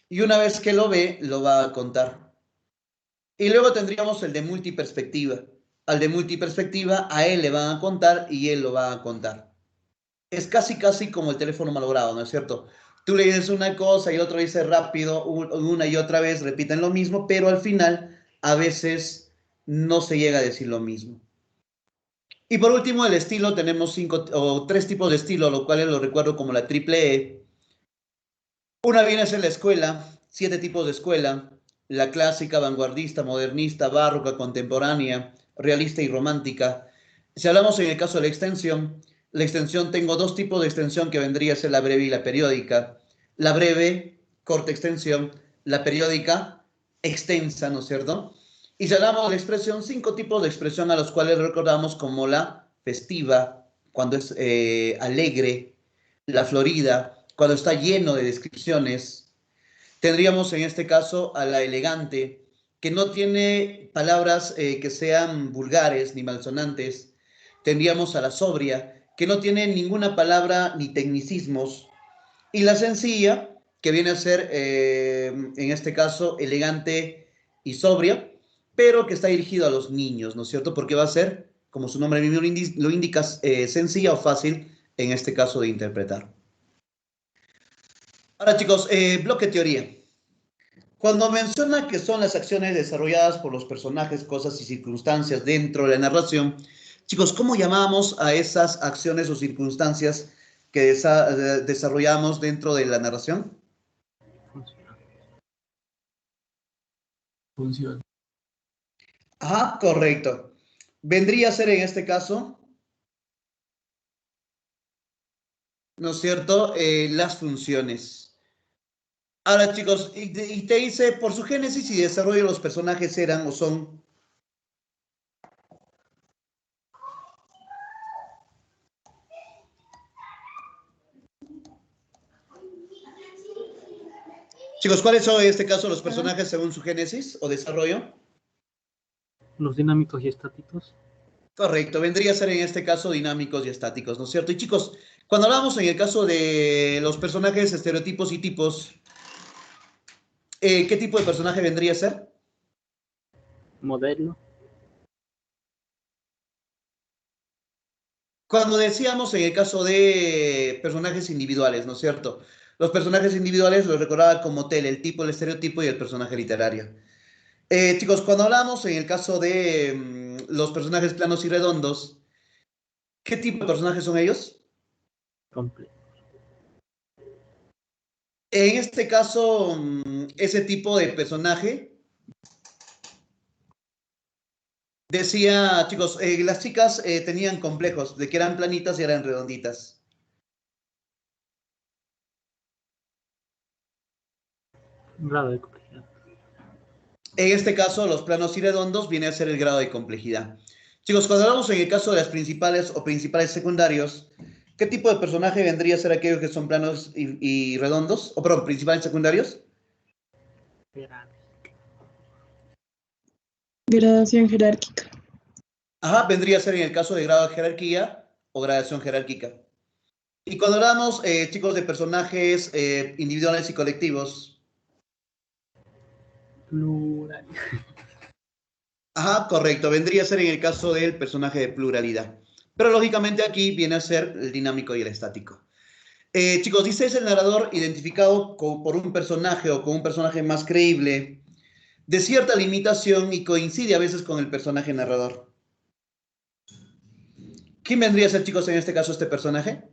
A: Y una vez que lo ve, lo va a contar. Y luego tendríamos el de multiperspectiva. Al de multiperspectiva, a él le van a contar y él lo va a contar. Es casi, casi como el teléfono malogrado, ¿no es cierto? Tú le dices una cosa y otro dice rápido, una y otra vez repiten lo mismo, pero al final a veces no se llega a decir lo mismo. Y por último, el estilo, tenemos tres tipos de estilo, lo cual lo recuerdo como la triple E. Una viene a ser la escuela, 7 tipos de escuela, la clásica, vanguardista, modernista, barroca, contemporánea, realista y romántica. Si hablamos en el caso de la extensión tengo 2 tipos de extensión que vendría a ser la breve y la periódica. La breve, corta extensión, la periódica, extensa, ¿no es cierto? Y si hablamos de la expresión, 5 tipos de expresión a los cuales recordamos como la festiva, cuando es alegre, la florida, cuando está lleno de descripciones. Tendríamos en este caso a la elegante, que no tiene palabras que sean vulgares ni malsonantes. Tendríamos a la sobria, que no tiene ninguna palabra ni tecnicismos. Y la sencilla, que viene a ser, en este caso, elegante y sobria, pero que está dirigido a los niños, ¿no es cierto? Porque va a ser, como su nombre mismo lo indica, sencilla o fácil, en este caso, de interpretar. Ahora, chicos, bloque teoría. Cuando menciona que son las acciones desarrolladas por los personajes, cosas y circunstancias dentro de la narración, chicos, ¿cómo llamamos a esas acciones o circunstancias que desarrollamos dentro de la narración?
B: Funciona.
C: Función.
A: Ajá, correcto. Vendría a ser en este caso, ¿no es cierto? Las funciones. Ahora, chicos, y te dice, por su génesis y desarrollo los personajes eran o son. Chicos, ¿cuáles son en este caso los personajes según su génesis o desarrollo?
B: Los dinámicos y estáticos.
A: Correcto, vendría a ser en este caso dinámicos y estáticos, ¿no es cierto? Y chicos, cuando hablamos en el caso de los personajes, estereotipos y tipos, ¿qué tipo de personaje vendría a ser?
B: Modelo.
A: Cuando decíamos en el caso de personajes individuales, ¿no es cierto? Los personajes individuales los recordaba como el tipo, el estereotipo y el personaje literario. Chicos, cuando hablamos en el caso de los personajes planos y redondos, ¿qué tipo de personajes son ellos?
B: Completo.
A: En este caso, ese tipo de personaje decía, chicos, las chicas tenían complejos de que eran planitas y eran redonditas.
B: Grado de complejidad.
A: En este caso, los planos y redondos viene a ser el grado de complejidad. Chicos, cuando hablamos en el caso de las principales o principales secundarios, ¿qué tipo de personaje vendría a ser aquellos que son planos y redondos? O perdón, principales secundarios.
E: Gradación jerárquica.
A: Ajá, vendría a ser en el caso de grado de jerarquía o gradación jerárquica. Y cuando hablamos, chicos, de personajes individuales y colectivos.
B: Plural.
A: Ajá, correcto. Vendría a ser en el caso del personaje de pluralidad. Pero lógicamente aquí viene a ser el dinámico y el estático. Chicos, dice es el narrador identificado por un personaje o con un personaje más creíble, de cierta limitación y coincide a veces con el personaje narrador. ¿Quién vendría a ser, chicos, en este caso este personaje?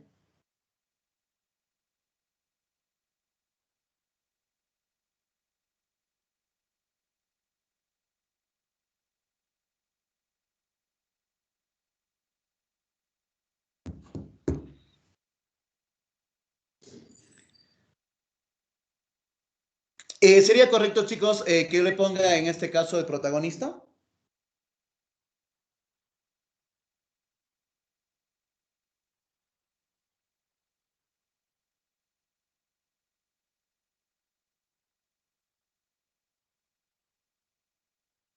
A: ¿Sería correcto, chicos, que yo le ponga en este caso el protagonista?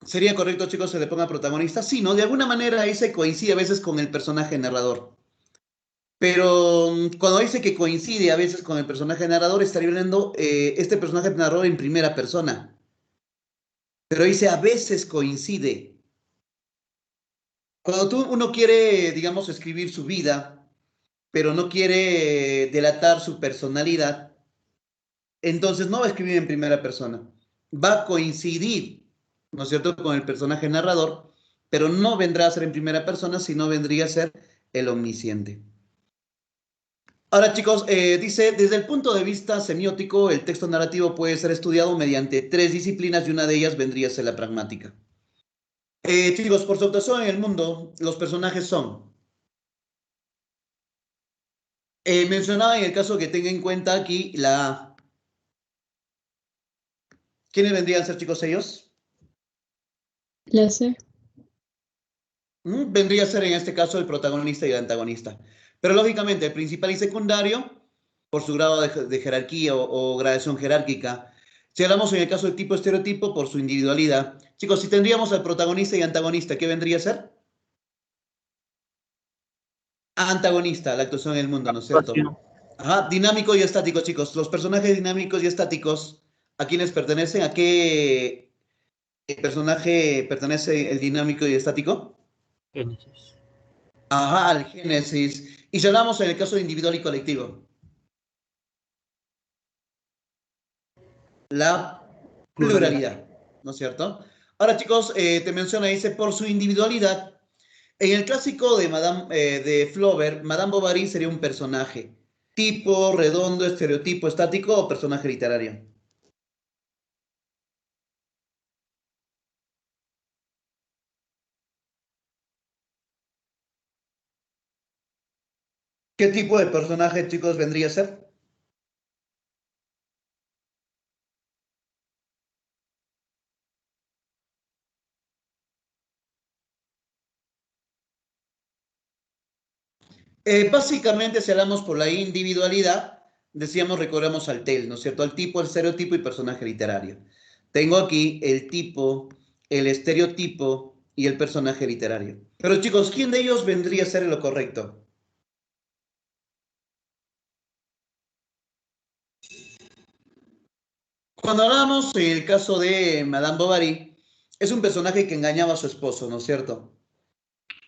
A: ¿Sería correcto, chicos, que le ponga protagonista? Sí, ¿no? De alguna manera ahí se coincide a veces con el personaje narrador. Pero cuando dice que coincide a veces con el personaje narrador, estaría hablando este personaje narrador en primera persona. Pero dice a veces coincide. Cuando uno quiere, digamos, escribir su vida, pero no quiere delatar su personalidad, entonces no va a escribir en primera persona. Va a coincidir, ¿no es cierto?, con el personaje narrador, pero no vendrá a ser en primera persona, sino vendría a ser el omnisciente. Ahora, chicos, dice, desde el punto de vista semiótico, el texto narrativo puede ser estudiado mediante tres disciplinas y una de ellas vendría a ser la pragmática. Chicos, por su actuación en el mundo, los personajes son, mencionaba en el caso que tenga en cuenta aquí la... ¿Quiénes vendrían a ser, chicos, ellos?
E: La C.
A: Vendría a ser en este caso el protagonista y el antagonista. Pero lógicamente, el principal y secundario, por su grado de jerarquía o gradación jerárquica. Si hablamos en el caso del tipo estereotipo, por su individualidad. Chicos, si tendríamos al protagonista y antagonista, ¿qué vendría a ser? Antagonista, la actuación en el mundo, ¿no es cierto?
B: Actuación.
A: Ajá, dinámico y estático, chicos. Los personajes dinámicos y estáticos, ¿a quiénes pertenecen? ¿A qué personaje pertenece el dinámico y estático?
B: Génesis.
A: Ajá, al génesis. Y si hablamos en el caso de individual y colectivo, la
B: Pluralidad.
A: pluralidad, ¿no es cierto? Ahora, chicos, te menciona, dice, por su individualidad, en el clásico de de Flaubert, Madame Bovary sería un personaje, tipo, redondo, estereotipo, estático o personaje literario. ¿Qué tipo de personaje, chicos, vendría a ser? Básicamente, si hablamos por la individualidad, decíamos, recordamos al TEL, ¿no es cierto? Al tipo, el estereotipo y personaje literario. Tengo aquí el tipo, el estereotipo y el personaje literario. Pero chicos, ¿quién de ellos vendría a ser lo correcto? Cuando hablamos en el caso de Madame Bovary, es un personaje que engañaba a su esposo, ¿no es cierto?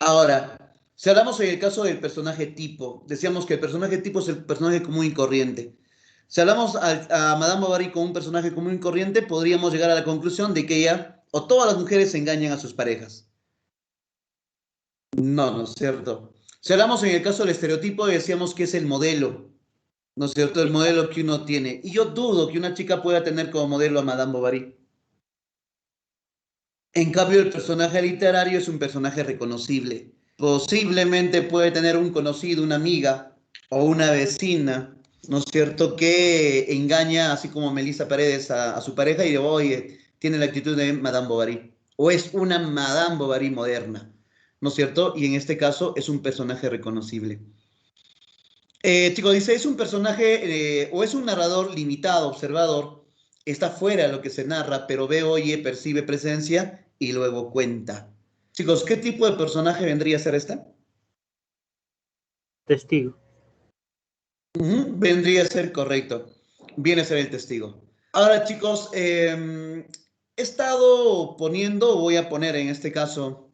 A: Ahora, si hablamos en el caso del personaje tipo, decíamos que el personaje tipo es el personaje común y corriente. Si hablamos a Madame Bovary como un personaje común y corriente, podríamos llegar a la conclusión de que ella o todas las mujeres engañan a sus parejas. No, no es cierto. Si hablamos en el caso del estereotipo, decíamos que es el modelo, ¿no es cierto? El modelo que uno tiene. Y yo dudo que una chica pueda tener como modelo a Madame Bovary. En cambio, el personaje literario es un personaje reconocible. Posiblemente puede tener un conocido, una amiga o una vecina, ¿no es cierto?, que engaña, así como Melissa Paredes, a su pareja y de oye, tiene la actitud de Madame Bovary. O es una Madame Bovary moderna, ¿no es cierto? Y en este caso es un personaje reconocible. Chicos, dice, es un personaje o es un narrador limitado, observador, está fuera de lo que se narra, pero ve, oye, percibe presencia y luego cuenta. Chicos, ¿qué tipo de personaje vendría a ser esta?
B: Testigo.
A: Vendría a ser correcto. Viene a ser el testigo. Ahora, chicos, he estado poniendo, voy a poner en este caso,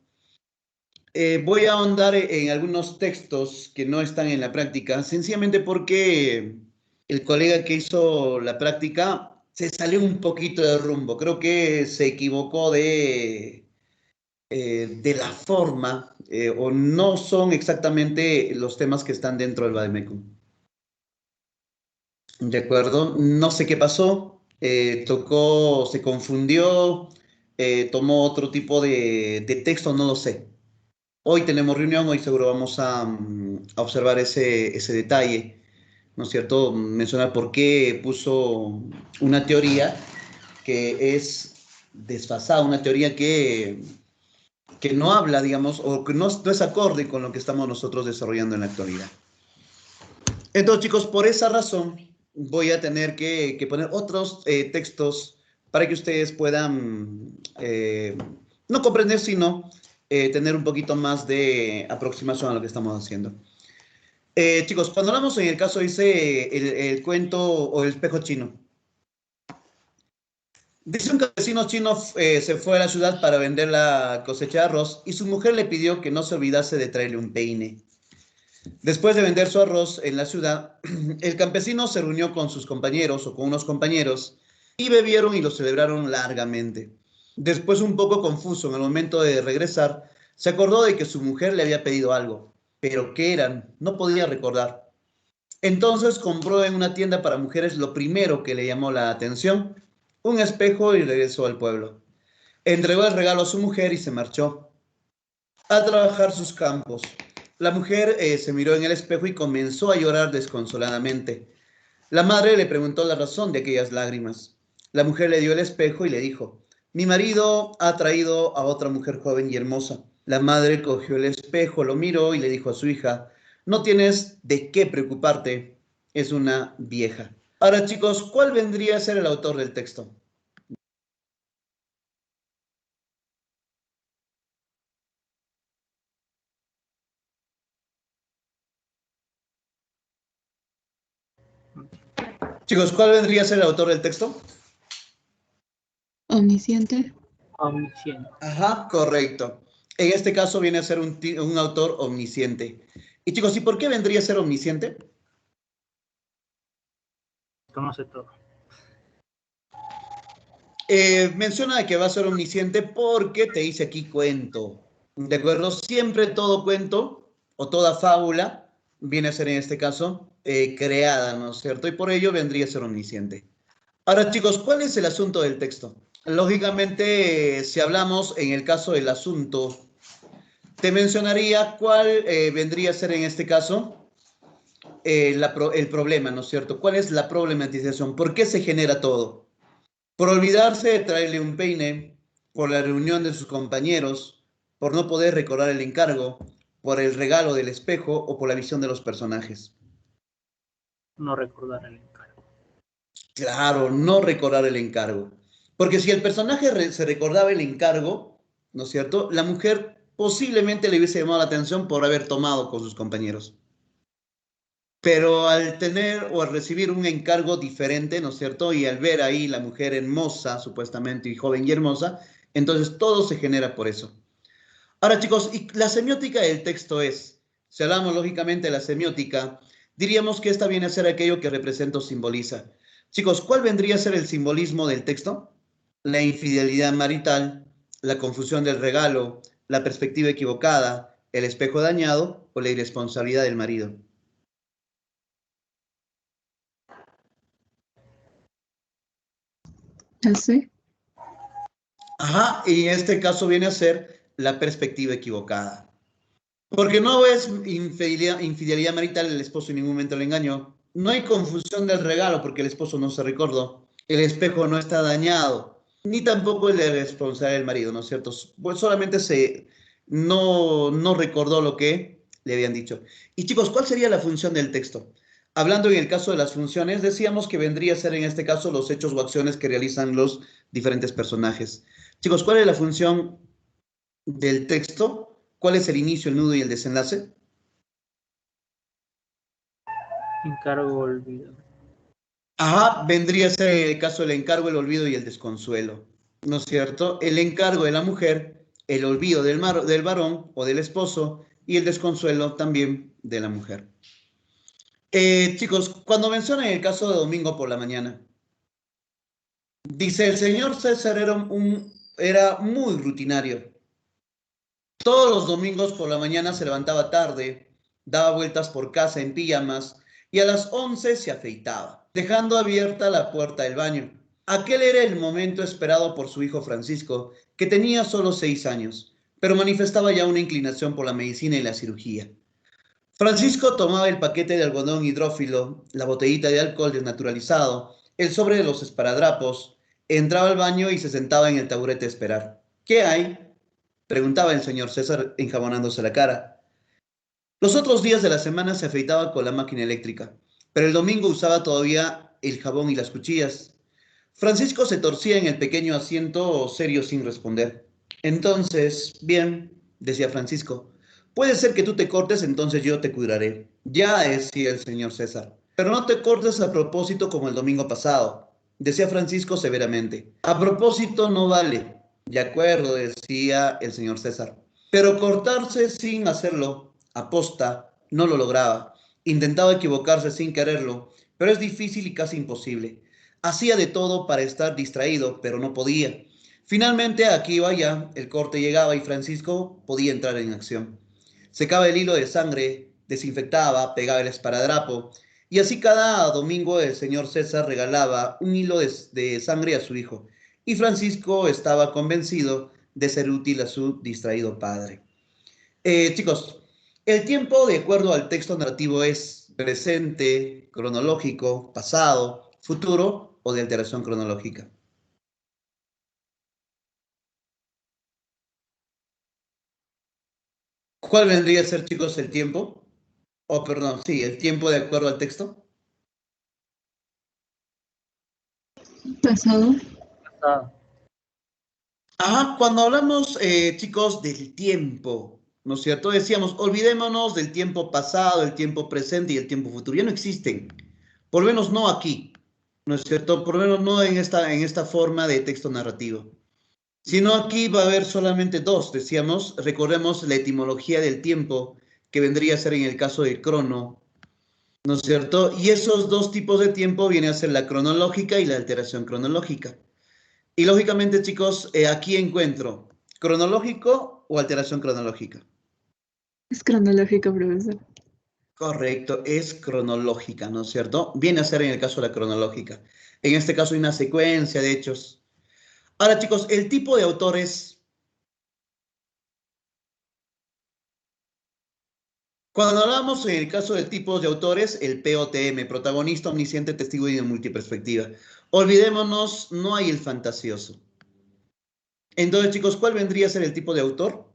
A: voy a ahondar en algunos textos que no están en la práctica, sencillamente porque el colega que hizo la práctica se salió un poquito de rumbo. Creo que se equivocó de la forma o no son exactamente los temas que están dentro del Vademecum. De acuerdo, no sé qué pasó, tocó, se confundió, tomó otro tipo de texto, no lo sé. Hoy tenemos reunión, hoy seguro vamos a observar ese detalle, ¿no es cierto? Mencionar por qué puso una teoría que es desfasada, una teoría que no habla, digamos, o que no es acorde con lo que estamos nosotros desarrollando en la actualidad. Entonces, chicos, por esa razón voy a tener que poner otros textos para que ustedes puedan no comprender, sino tener un poquito más de aproximación a lo que estamos haciendo. Chicos, cuando hablamos en el caso, dice el cuento o el espejo chino. Dice un campesino chino se fue a la ciudad para vender la cosecha de arroz y su mujer le pidió que no se olvidase de traerle un peine. Después de vender su arroz en la ciudad, el campesino se reunió con sus compañeros o con unos compañeros y bebieron y lo celebraron largamente. Después, un poco confuso en el momento de regresar, se acordó de que su mujer le había pedido algo, pero ¿qué eran? No podía recordar. Entonces compró en una tienda para mujeres lo primero que le llamó la atención, un espejo, y regresó al pueblo. Entregó el regalo a su mujer y se marchó a trabajar sus campos. La mujer se miró en el espejo y comenzó a llorar desconsoladamente. La madre le preguntó la razón de aquellas lágrimas. La mujer le dio el espejo y le dijo: mi marido ha traído a otra mujer joven y hermosa. La madre cogió el espejo, lo miró y le dijo a su hija: no tienes de qué preocuparte, es una vieja. Ahora, chicos, ¿cuál vendría a ser el autor del texto? Chicos, ¿cuál vendría a ser el autor del texto?
E: Omnisciente.
B: Omnisciente.
A: Ajá, correcto. En este caso viene a ser un autor omnisciente. Y chicos, ¿y por qué vendría a ser omnisciente?
B: Conoce todo.
A: Menciona que va a ser omnisciente porque te dice aquí cuento. ¿De acuerdo? Siempre todo cuento o toda fábula viene a ser en este caso creada, ¿no es cierto? Y por ello vendría a ser omnisciente. Ahora, chicos, ¿cuál es el asunto del texto? Lógicamente, si hablamos en el caso del asunto, te mencionaría cuál vendría a ser en este caso el problema, ¿no es cierto? ¿Cuál es la problematización? ¿Por qué se genera todo? Por olvidarse de traerle un peine, por la reunión de sus compañeros, por no poder recordar el encargo, por el regalo del espejo o por la visión de los personajes.
B: No recordar el encargo.
A: Claro, no recordar el encargo. Porque si el personaje se recordaba el encargo, ¿no es cierto? La mujer posiblemente le hubiese llamado la atención por haber tomado con sus compañeros. Pero al tener o al recibir un encargo diferente, ¿no es cierto? Y al ver ahí la mujer hermosa, supuestamente, y joven y hermosa, entonces todo se genera por eso. Ahora, chicos, y la semiótica del texto es, si hablamos lógicamente de la semiótica, diríamos que esta viene a ser aquello que representa o simboliza. Chicos, ¿cuál vendría a ser el simbolismo del texto? La infidelidad marital, la confusión del regalo, la perspectiva equivocada, el espejo dañado o la irresponsabilidad del marido.
E: La C.
A: Ajá, y en este caso viene a ser la perspectiva equivocada. Porque no es infidelidad marital, el esposo en ningún momento le engañó. No hay confusión del regalo porque el esposo no se recordó. El espejo no está dañado, ni tampoco el de responsabilidad del marido, ¿no es cierto? Pues solamente no recordó lo que le habían dicho. Y chicos, ¿cuál sería la función del texto? Hablando en el caso de las funciones, decíamos que vendría a ser en este caso los hechos o acciones que realizan los diferentes personajes. Chicos, ¿cuál es la función del texto? ¿Cuál es el inicio, el nudo y el desenlace?
B: Encargo olvido.
A: Ajá, vendría a ser el caso del encargo, el olvido y el desconsuelo, ¿no es cierto? El encargo de la mujer, el olvido del varón o del esposo y el desconsuelo también de la mujer. Chicos, cuando mencionan el caso de domingo por la mañana, dice el señor César era muy rutinario. Todos los domingos por la mañana se levantaba tarde, daba vueltas por casa en pijamas y a las 11 se afeitaba, dejando abierta la puerta del baño. Aquel era el momento esperado por su hijo Francisco, que tenía solo 6 años, pero manifestaba ya una inclinación por la medicina y la cirugía. Francisco tomaba el paquete de algodón hidrófilo, la botellita de alcohol desnaturalizado, el sobre de los esparadrapos, entraba al baño y se sentaba en el taburete a esperar. ¿Qué hay?, preguntaba el señor César enjabonándose la cara. Los otros días de la semana se afeitaba con la máquina eléctrica, pero el domingo usaba todavía el jabón y las cuchillas. Francisco se torcía en el pequeño asiento serio sin responder. Entonces, bien, decía Francisco, puede ser que tú te cortes, entonces yo te cuidaré. Ya, decía el señor César, pero no te cortes a propósito como el domingo pasado, decía Francisco severamente. A propósito no vale. De acuerdo, decía el señor César. Pero cortarse sin hacerlo, aposta, no lo lograba. Intentaba equivocarse sin quererlo, pero es difícil y casi imposible. Hacía de todo para estar distraído, pero no podía. Finalmente, aquí iba ya, el corte llegaba y Francisco podía entrar en acción. Secaba el hilo de sangre, desinfectaba, pegaba el esparadrapo, y así cada domingo el señor César regalaba un hilo de sangre a su hijo, y Francisco estaba convencido de ser útil a su distraído padre. Chicos, el tiempo de acuerdo al texto narrativo es presente, cronológico, pasado, futuro o de alteración cronológica. ¿Cuál vendría a ser, chicos, el tiempo? Oh, perdón, sí, el tiempo de acuerdo al texto.
E: Pasado.
B: Pasado.
A: Cuando hablamos, chicos, del tiempo, ¿no es cierto? Decíamos, olvidémonos del tiempo pasado, el tiempo presente y el tiempo futuro. Ya no existen. Por lo menos no aquí, ¿no es cierto? Por lo menos no en esta forma de texto narrativo. Sino aquí va a haber solamente dos, decíamos, recordemos la etimología del tiempo, que vendría a ser en el caso del crono, ¿no es cierto? Y esos dos tipos de tiempo vienen a ser la cronológica y la alteración cronológica. Y lógicamente, chicos, aquí encuentro cronológico o alteración cronológica.
E: Es cronológico, profesor.
A: Correcto, es cronológica, ¿no es cierto? Viene a ser en el caso de la cronológica. En este caso hay una secuencia de hechos. Ahora, chicos, el tipo de autores. Cuando hablamos en el caso de tipos de autores, el POTM, protagonista, omnisciente, testigo y de multiperspectiva. Olvidémonos, no hay el fantasioso. Entonces, chicos, ¿cuál vendría a ser el tipo de autor?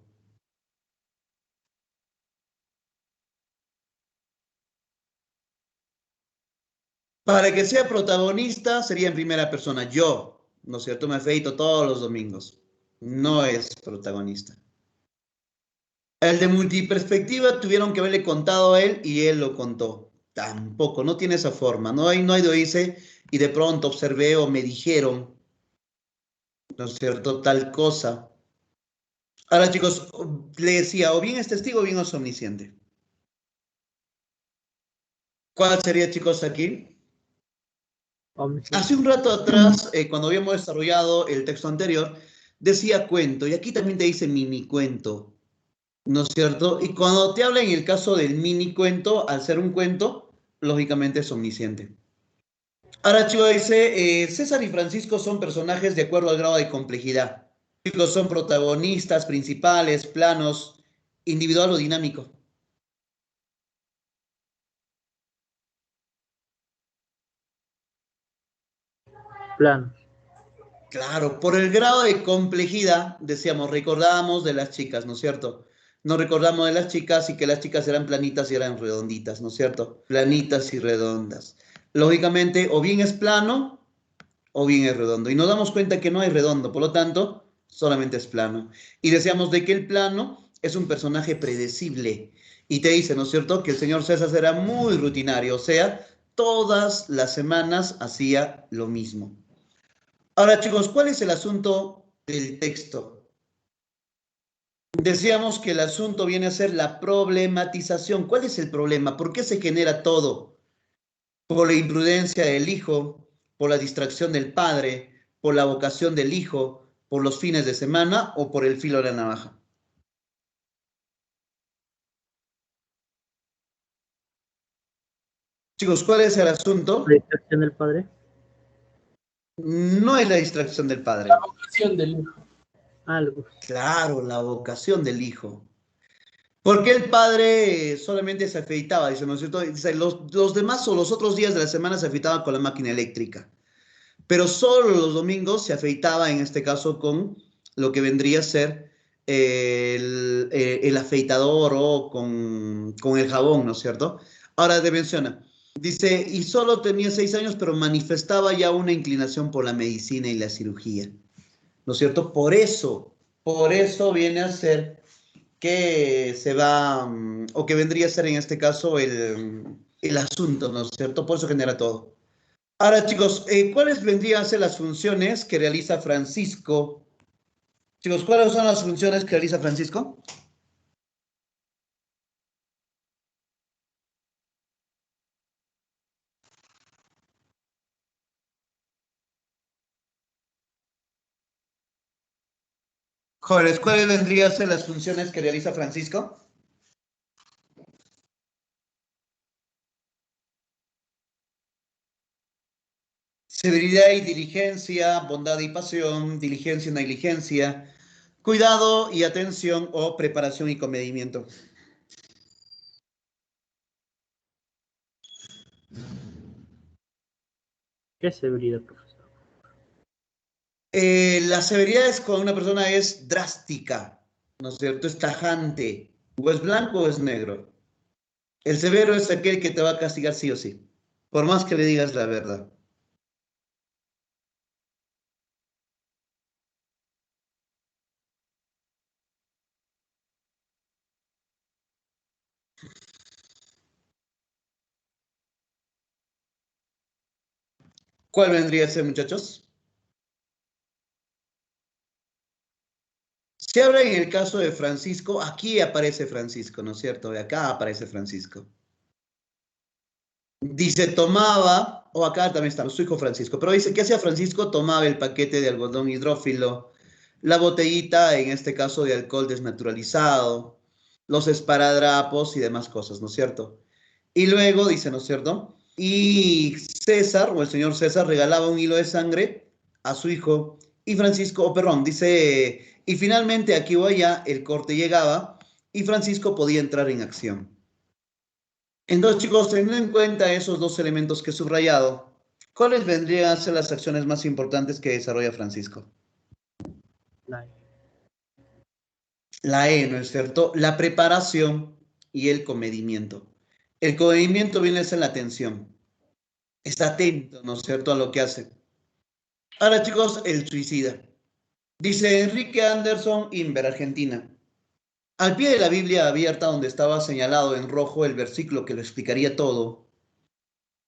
A: Para que sea protagonista sería en primera persona. Yo, ¿no es cierto? Me afeito todos los domingos. No es protagonista. El de multiperspectiva tuvieron que haberle contado a él y él lo contó. Tampoco, no tiene esa forma. No hay de oírse y de pronto observé o me dijeron, ¿no es cierto? Tal cosa. Ahora, chicos, le decía, o bien es testigo o bien es omnisciente. ¿Cuál sería, chicos, aquí?
B: Omnisciente.
A: Hace un rato atrás, cuando habíamos desarrollado el texto anterior, decía cuento, y aquí también te dice mini cuento, ¿no es cierto? Y cuando te habla en el caso del mini cuento, al ser un cuento, lógicamente es omnisciente. Ahora, chicos, dice, César y Francisco son personajes de acuerdo al grado de complejidad. Chicos, son protagonistas, principales, planos, individual o dinámico.
B: Plano.
A: Claro, por el grado de complejidad, decíamos, recordábamos de las chicas, ¿no es cierto? Nos recordamos de las chicas y que las chicas eran planitas y eran redonditas, ¿no es cierto? Planitas y redondas. Lógicamente, o bien es plano o bien es redondo. Y nos damos cuenta que no hay redondo, por lo tanto, solamente es plano. Y decíamos de que el plano es un personaje predecible Y te dice, ¿no es cierto?, que el señor César era muy rutinario, o sea, todas las semanas hacía lo mismo. Ahora, chicos, ¿cuál es el asunto del texto? Decíamos que el asunto viene a ser la problematización. ¿Cuál es el problema? ¿Por qué se genera todo? Por la imprudencia del hijo, por la distracción del padre, por la vocación del hijo, por los fines de semana o por el filo de la navaja. Chicos, ¿cuál es el asunto?
B: La distracción del padre.
A: No es la distracción del padre.
C: La vocación del hijo.
B: Algo.
A: Claro, la vocación del hijo. Porque el padre solamente se afeitaba, dice, ¿no es cierto? Dice, los demás o los otros días de la semana se afeitaba con la máquina eléctrica. Pero solo los domingos se afeitaba, en este caso, con lo que vendría a ser el afeitador o con el jabón, ¿no es cierto? Ahora te menciona, dice, y solo tenía 6 años, pero manifestaba ya una inclinación por la medicina y la cirugía, ¿no es cierto? Por eso viene a ser que se va, o que vendría a ser en este caso el asunto, ¿no es cierto? Por eso genera todo. Ahora, chicos, ¿cuáles vendrían a ser las funciones que realiza Francisco? Chicos, ¿cuáles son las funciones que realiza Francisco? Jóvenes, ¿cuáles vendrían a ser las funciones que realiza Francisco? Severidad y diligencia, bondad y pasión, diligencia y negligencia, cuidado y atención o preparación y comedimiento.
B: ¿Qué severidad, profesor?
A: La severidad es cuando una persona es drástica, ¿no es cierto? Es tajante, o es blanco o es negro. El severo es aquel que te va a castigar sí o sí, por más que le digas la verdad. ¿Cuál vendría a ser, muchachos? Se habla en el caso de Francisco, aquí aparece Francisco, ¿no es cierto? De acá aparece Francisco. Dice, tomaba, o acá también está su hijo Francisco, pero dice, ¿qué hacía Francisco? Tomaba el paquete de algodón hidrófilo, la botellita, en este caso, de alcohol desnaturalizado, los esparadrapos y demás cosas, ¿no es cierto? Y luego dice, ¿no es cierto? Y César, o el señor César, regalaba un hilo de sangre a su hijo, y Francisco, oh, perdón, dice, y finalmente aquí o allá el corte llegaba, y Francisco podía entrar en acción. Entonces, chicos, teniendo en cuenta esos dos elementos que he subrayado, ¿cuáles vendrían a ser las acciones más importantes que desarrolla Francisco?
B: La-
A: La E, ¿no es cierto? La preparación y el comedimiento. El comedimiento viene a ser la atención. Está atento, ¿no es cierto?, a lo que hace. Ahora, chicos, el suicida. Dice Enrique Anderson, Inver, Argentina. Al pie de la Biblia abierta, donde estaba señalado en rojo el versículo que lo explicaría todo,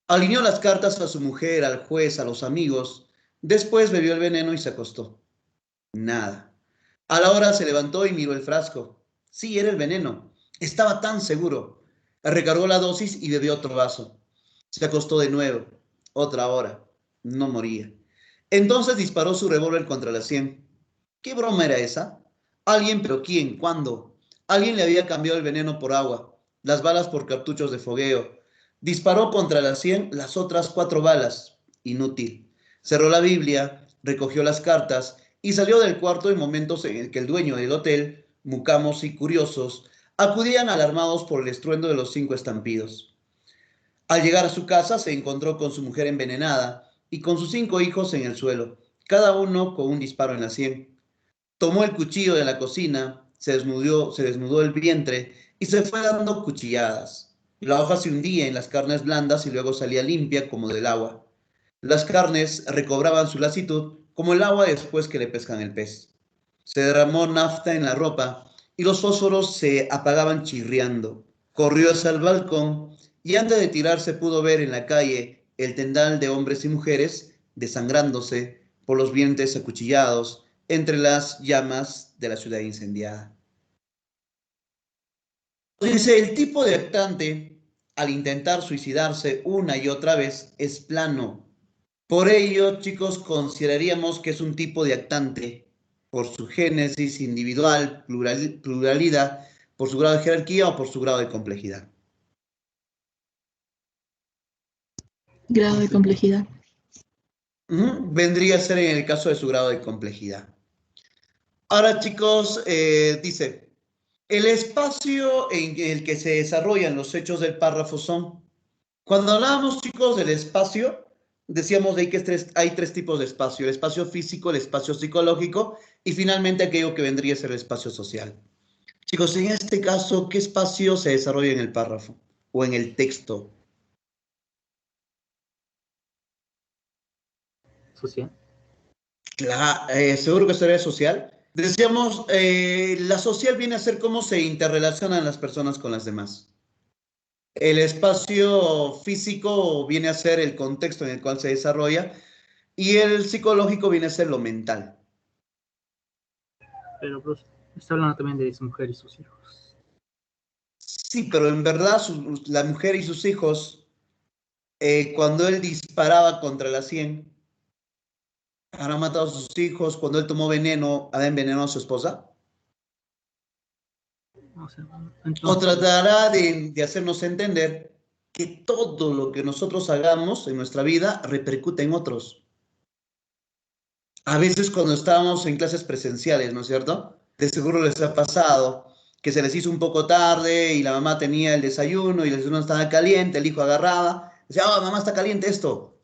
A: alineó las cartas a su mujer, al juez, a los amigos. Después bebió el veneno y se acostó. Nada. A la hora se levantó y miró el frasco. Sí, era el veneno. Estaba tan seguro. Recargó la dosis y bebió otro vaso. Se acostó de nuevo. Otra hora. No moría. Entonces disparó su revólver contra la sien. ¿Qué broma era esa? Alguien, pero ¿quién? ¿Cuándo? Alguien le había cambiado el veneno por agua, las balas por cartuchos de fogueo. Disparó contra la sien las otras 4 balas. Inútil. Cerró la Biblia, recogió las cartas y salió del cuarto en momentos en el que el dueño del hotel, mucamos y curiosos, acudían alarmados por el estruendo de los 5 estampidos. Al llegar a su casa se encontró con su mujer envenenada y con sus 5 hijos en el suelo, cada uno con un disparo en la sien. Tomó el cuchillo de la cocina, se desnudó el vientre y se fue dando cuchilladas. La hoja se hundía en las carnes blandas y luego salía limpia como del agua. Las carnes recobraban su lasitud como el agua después que le pescan el pez. Se derramó nafta en la ropa y los fósforos se apagaban chirriando. corrió hacia el balcón y antes de tirarse pudo ver en la calle el tendal de hombres y mujeres desangrándose por los vientres acuchillados entre las llamas de la ciudad incendiada. Dice, el tipo de actante, al intentar suicidarse una y otra vez, es plano. Por ello, chicos, consideraríamos que es un tipo de actante por su génesis individual, pluralidad, por su grado de jerarquía o por su grado de complejidad.
E: Grado de complejidad.
A: Vendría a ser en el caso de su grado de complejidad. Ahora, chicos, dice, el espacio en el que se desarrollan los hechos del párrafo son, cuando hablábamos, chicos, del espacio, decíamos de que hay tres tipos de espacio, el espacio físico, el espacio psicológico y finalmente aquello que vendría a ser el espacio social. Chicos, en este caso, ¿qué espacio se desarrolla en el párrafo o en el texto?
B: Social.
A: Claro, seguro que sería social. Decíamos, la social viene a ser cómo se interrelacionan las personas con las demás. El espacio físico viene a ser el contexto en el cual se desarrolla y el psicológico viene a ser lo mental.
B: Pero pues, está hablando también de su mujer y sus hijos.
A: Sí, pero en verdad la mujer y sus hijos, cuando él disparaba contra la 100, ¿habrá matado a sus hijos? Cuando él tomó veneno, ¿habrá envenenado a su esposa?
B: O sea,
A: O
B: entonces,
A: tratará de hacernos entender que todo lo que nosotros hagamos en nuestra vida repercute en otros. A veces cuando estábamos en clases presenciales, ¿no es cierto? De seguro les ha pasado que se les hizo un poco tarde y la mamá tenía el desayuno y el desayuno estaba caliente, el hijo agarraba, decía, oh, mamá, está caliente esto.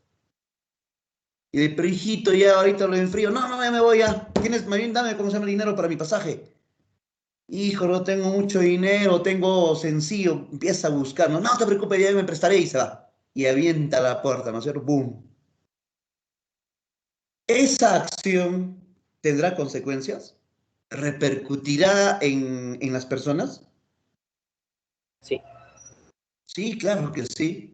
A: Y de pero hijito, ya ahorita lo enfrío. No, no, ya me voy ya. Tienes, más bien dame, ¿cómo se llama el dinero para mi pasaje? Hijo, no tengo mucho dinero, tengo sencillo. Empieza a buscar. No, no te preocupes, ya me prestaré y se va. Y avienta la puerta, ¿no es cierto? ¡Bum! ¿Esa acción tendrá consecuencias? ¿Repercutirá en las personas?
B: sí.
A: Sí, claro que sí.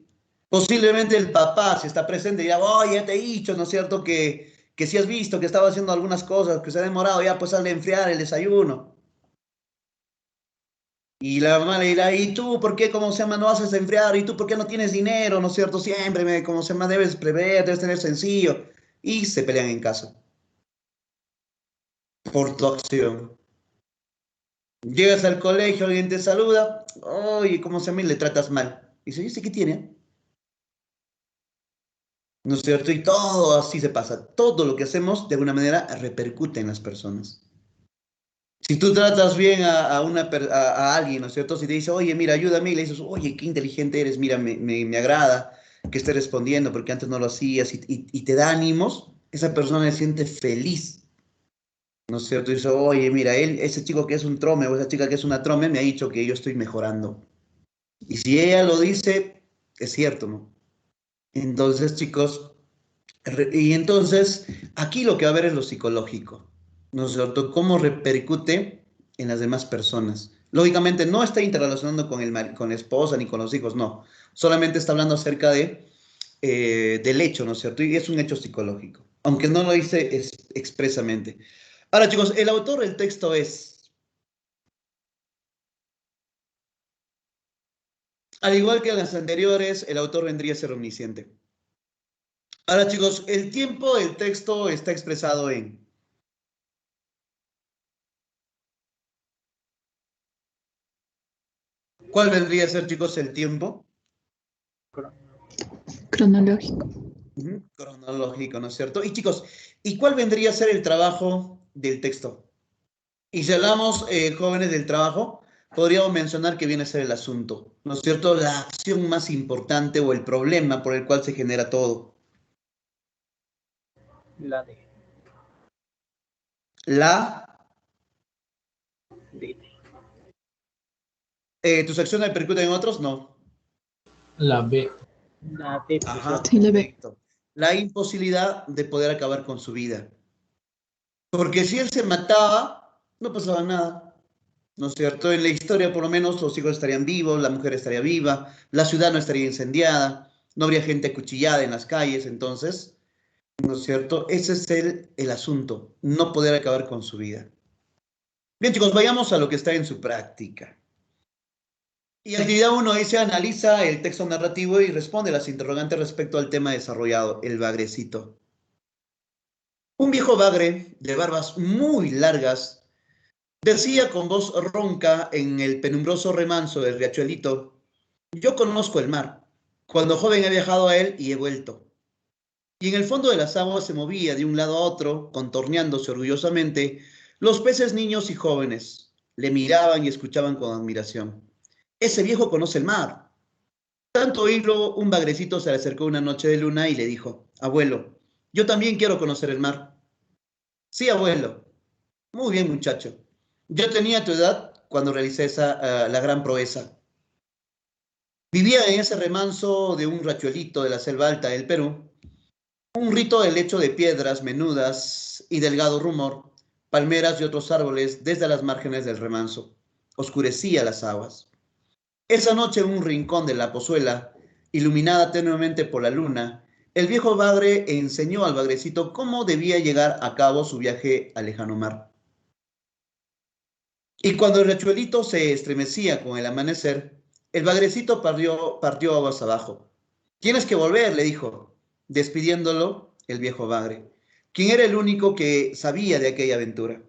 A: Posiblemente el papá, si está presente, dirá, oye, ya te he dicho, ¿no es cierto? Que si has visto que estaba haciendo algunas cosas, que se ha demorado, ya pues hazle enfriar el desayuno. Y la mamá le dirá, ¿y tú por qué, cómo se llama, no haces enfriar? ¿Y tú por qué no tienes dinero? ¿No es cierto? Siempre, cómo se llama, debes prever, debes tener sencillo. Y se pelean en casa por tu acción. Llegas al colegio, alguien te saluda, oye, ¿cómo se llama? Y le tratas mal. Y dice, ¿y sí qué tiene? ¿No es cierto? Y todo así se pasa. Todo lo que hacemos, de alguna manera, repercute en las personas. Si tú tratas bien a alguien, ¿no es cierto? Si te dice, oye, mira, ayúdame, y le dices, oye, qué inteligente eres, mira, me agrada que estés respondiendo porque antes no lo hacías y te da ánimos, esa persona se siente feliz, ¿no es cierto? Y dice, oye, mira, ese chico que es un trome o esa chica que es una trome me ha dicho que yo estoy mejorando. Y si ella lo dice, es cierto, ¿no? Entonces, chicos, y entonces, aquí lo que va a ver es lo psicológico, ¿no es cierto? Cómo repercute en las demás personas. Lógicamente, no está interrelacionando con la esposa ni con los hijos, no. Solamente está hablando acerca del hecho, ¿no es cierto? Y es un hecho psicológico, aunque no lo dice expresamente. Ahora, chicos, el autor del texto es, al igual que en las anteriores, el autor vendría a ser omnisciente. Ahora, chicos, el tiempo del texto está expresado en... ¿Cuál vendría a ser, chicos, el tiempo?
E: Cronológico.
A: Cronológico, ¿no es cierto? Y chicos, ¿y cuál vendría a ser el trabajo del texto? Y si hablamos, jóvenes, del trabajo, podríamos mencionar que viene a ser el asunto, ¿no es cierto? La acción más importante o el problema por el cual se genera todo.
B: La de.
A: La,
B: de.
A: ¿tus acciones repercuten en otros? No.
C: La B.
B: La de.
A: Ajá,
E: Sí, le ve.
A: correcto. La imposibilidad de poder acabar con su vida. Porque si él se mataba, no pasaba nada. ¿no es cierto? En la historia, por lo menos, los hijos estarían vivos, la mujer estaría viva, la ciudad no estaría incendiada, no habría gente acuchillada en las calles, entonces, ¿no es cierto? Ese es el asunto, no poder acabar con su vida. Bien, chicos, vayamos a lo que está en su práctica. Y actividad 1 dice, analiza el texto narrativo y responde las interrogantes respecto al tema desarrollado, el bagrecito. Un viejo bagre de barbas muy largas decía con voz ronca en el penumbroso remanso del riachuelito: yo conozco el mar. Cuando joven he viajado a él y he vuelto. Y en el fondo de las aguas se movía de un lado a otro, contorneándose orgullosamente, los peces niños y jóvenes. Le miraban y escuchaban con admiración. Ese viejo conoce el mar. Tanto oírlo, un bagrecito se le acercó una noche de luna y le dijo: abuelo, yo también quiero conocer el mar. Sí, abuelo. Muy bien, muchacho. Yo tenía tu edad cuando realicé la gran proeza. Vivía en ese remanso de un rachuelito de la selva alta del Perú, un rito de lecho de piedras menudas y delgado rumor, palmeras y otros árboles desde las márgenes del remanso. Oscurecía las aguas. Esa noche, en un rincón de la pozuela, iluminada tenuemente por la luna, el viejo bagre enseñó al bagrecito cómo debía llegar a cabo su viaje al lejano mar. Y cuando el riachuelito se estremecía con el amanecer, el bagrecito partió aguas abajo. Tienes que volver, le dijo, despidiéndolo el viejo bagre, quien era el único que sabía de aquella aventura.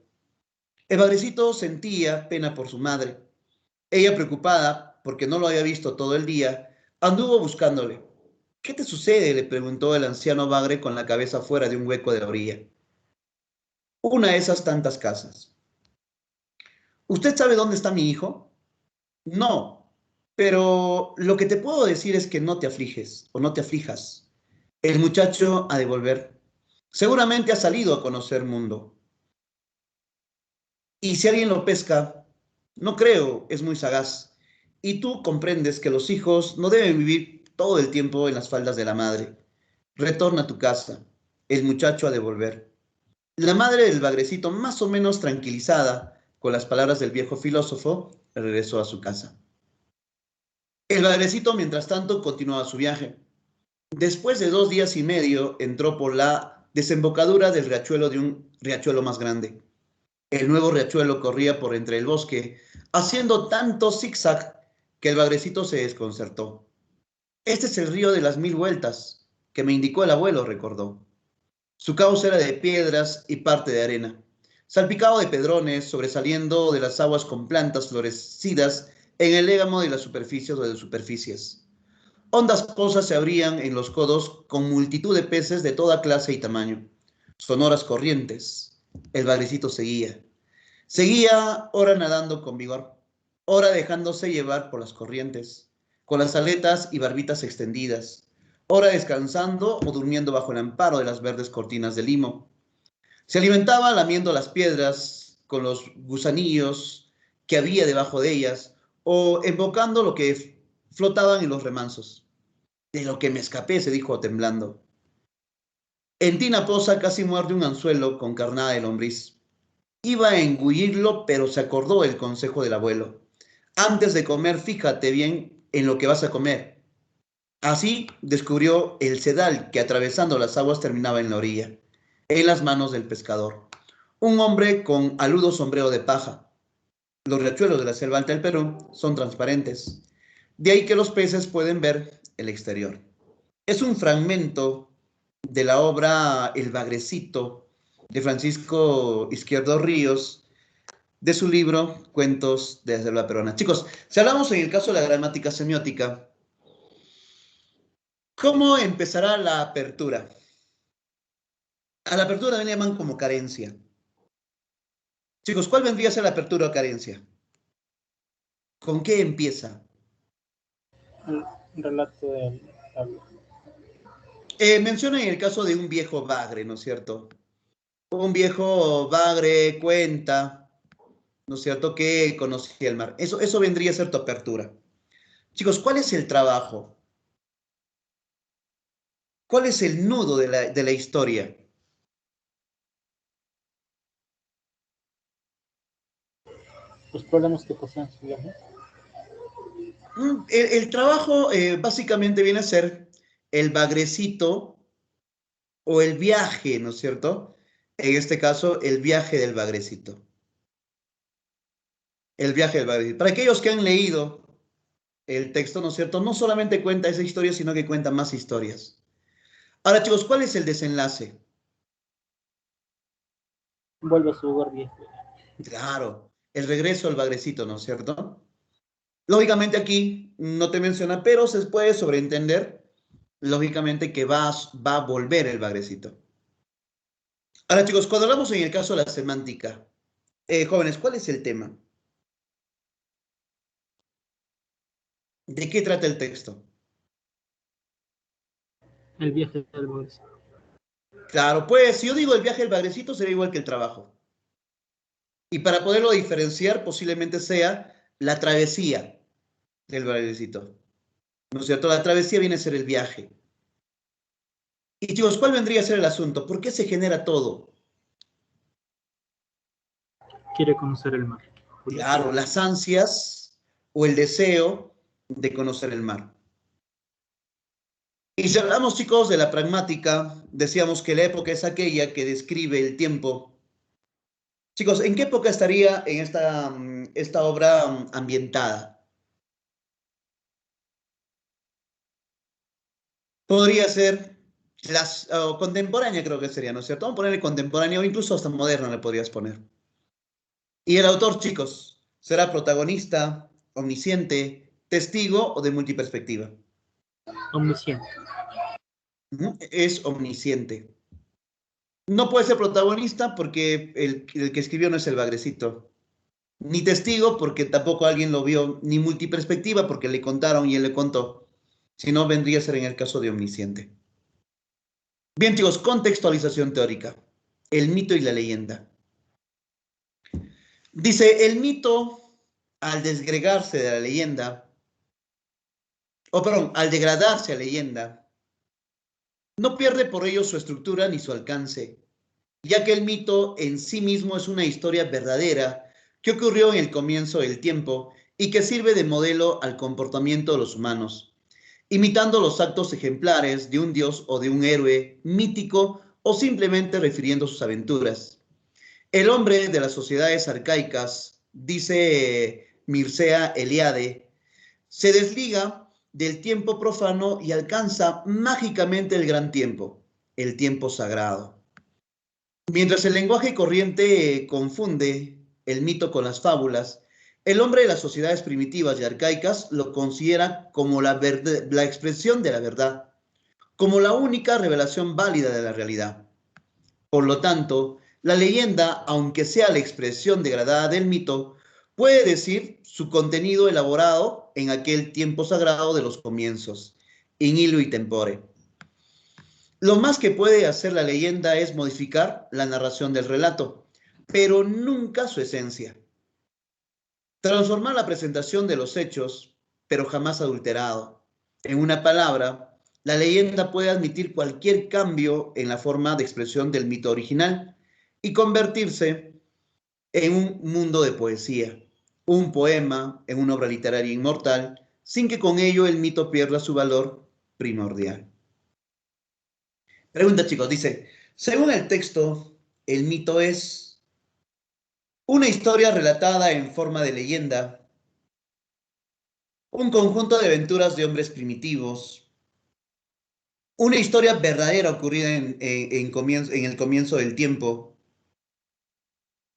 A: El bagrecito sentía pena por su madre. Ella, preocupada porque no lo había visto todo el día, anduvo buscándole. ¿Qué te sucede?, le preguntó el anciano bagre con la cabeza fuera de un hueco de la orilla. Una de esas tantas casas. ¿Usted sabe dónde está mi hijo? No, pero lo que te puedo decir es que no te afliges o no te aflijas. El muchacho ha de volver. Seguramente ha salido a conocer mundo. Y si alguien lo pesca, no creo, es muy sagaz. Y tú comprendes que los hijos no deben vivir todo el tiempo en las faldas de la madre. Retorna a tu casa. El muchacho ha de volver. La madre del bagrecito, más o menos tranquilizada con las palabras del viejo filósofo, regresó a su casa. El bagrecito, mientras tanto, continuaba su viaje. Después de 2 días y medio, entró por la desembocadura del riachuelo de un riachuelo más grande. El nuevo riachuelo corría por entre el bosque, haciendo tanto zigzag que el bagrecito se desconcertó. Este es el río de las 1000 vueltas, que me indicó el abuelo, recordó. Su cauce era de piedras y parte de arena, salpicado de pedrones, sobresaliendo de las aguas con plantas florecidas en el légamo de las superficies o de superficies. Hondas pozas se abrían en los codos con multitud de peces de toda clase y tamaño. Sonoras corrientes. El bagrecito seguía. Seguía, ora nadando con vigor, ora dejándose llevar por las corrientes, con las aletas y barbitas extendidas, ora descansando o durmiendo bajo el amparo de las verdes cortinas de limo. Se alimentaba lamiendo las piedras con los gusanillos que había debajo de ellas o embocando lo que flotaban en los remansos. De lo que me escapé, se dijo temblando. En tina posa casi muerde un anzuelo con carnada de lombriz. Iba a engullirlo, pero se acordó el consejo del abuelo. Antes de comer, fíjate bien en lo que vas a comer. Así descubrió el sedal que atravesando las aguas terminaba en la orilla, en las manos del pescador. Un hombre con aludo sombrero de paja. Los riachuelos de la selva alta del Perú son transparentes. De ahí que los peces pueden ver el exterior. Es un fragmento de la obra El Bagrecito de Francisco Izquierdo Ríos, de su libro Cuentos de la Selva Peruana. Chicos, si hablamos en el caso de la gramática semiótica, ¿cómo empezará la apertura? A la apertura le llaman como carencia. Chicos, ¿cuál vendría a ser la apertura o carencia? ¿Con qué empieza?
B: El relato del Pablo.
A: Menciona en el caso de un viejo bagre, ¿no es cierto? Un viejo bagre cuenta, ¿no es cierto?, que conocía el mar. Eso vendría a ser tu apertura. Chicos, ¿cuál es el trabajo? ¿Cuál es el nudo de la historia?
B: Los problemas que pasan su viaje.
A: El trabajo básicamente viene a ser el bagrecito o el viaje, ¿no es cierto? En este caso, el viaje del bagrecito. El viaje del bagrecito. Para aquellos que han leído el texto, ¿no es cierto? No solamente cuenta esa historia, sino que cuenta más historias. Ahora, chicos, ¿cuál es el desenlace?
B: Vuelve a su lugar viejo.
A: Claro, el regreso al bagrecito, ¿no es cierto? Lógicamente aquí no te menciona, pero se puede sobreentender, lógicamente, que va a volver el bagrecito. Ahora, chicos, cuando hablamos en el caso de la semántica, jóvenes, ¿cuál es el tema? ¿De qué trata el texto?
B: El viaje del Mauricio.
A: Claro, pues si yo digo el viaje del bagrecito, sería igual que el trabajo. Y para poderlo diferenciar, posiblemente sea la travesía del bagrecito. ¿No es cierto? La travesía viene a ser el viaje. Y chicos, ¿cuál vendría a ser el asunto? ¿Por qué se genera todo?
B: Quiere conocer el mar.
A: Claro, las ansias o el deseo de conocer el mar. Y si hablamos, chicos, de la pragmática, decíamos que la época es aquella que describe el tiempo. Chicos, ¿en qué época estaría en esta obra ambientada? Podría ser contemporánea, creo que sería, ¿no es cierto? Vamos a ponerle contemporánea o incluso hasta moderna le podrías poner. Y el autor, chicos, será protagonista, omnisciente, testigo o de multiperspectiva.
B: Omnisciente.
A: Es omnisciente. No puede ser protagonista porque el que escribió no es el bagrecito. Ni testigo porque tampoco alguien lo vio. Ni multiperspectiva porque le contaron y él le contó. Si no, vendría a ser en el caso de omnisciente. Bien, chicos, contextualización teórica. El mito y la leyenda. Dice, el mito, al desgregarse de la leyenda, perdón, al degradarse a leyenda, no pierde por ello su estructura ni su alcance, ya que el mito en sí mismo es una historia verdadera que ocurrió en el comienzo del tiempo y que sirve de modelo al comportamiento de los humanos, imitando los actos ejemplares de un dios o de un héroe mítico o simplemente refiriendo sus aventuras. El hombre de las sociedades arcaicas, dice Mircea Eliade, se desliga del tiempo profano y alcanza mágicamente el gran tiempo, el tiempo sagrado. Mientras el lenguaje corriente confunde el mito con las fábulas, el hombre de las sociedades primitivas y arcaicas lo considera como la expresión de la verdad, como la única revelación válida de la realidad. Por lo tanto, la leyenda, aunque sea la expresión degradada del mito, puede decir su contenido elaborado en aquel tiempo sagrado de los comienzos, in illo y tempore. Lo más que puede hacer la leyenda es modificar la narración del relato, pero nunca su esencia. Transformar la presentación de los hechos, pero jamás adulterado. En una palabra, la leyenda puede admitir cualquier cambio en la forma de expresión del mito original y convertirse en un mundo de poesía, un poema, en una obra literaria inmortal, sin que con ello el mito pierda su valor primordial. Pregunta, chicos, dice, según el texto, el mito es una historia relatada en forma de leyenda, un conjunto de aventuras de hombres primitivos, una historia verdadera ocurrida en el comienzo del tiempo,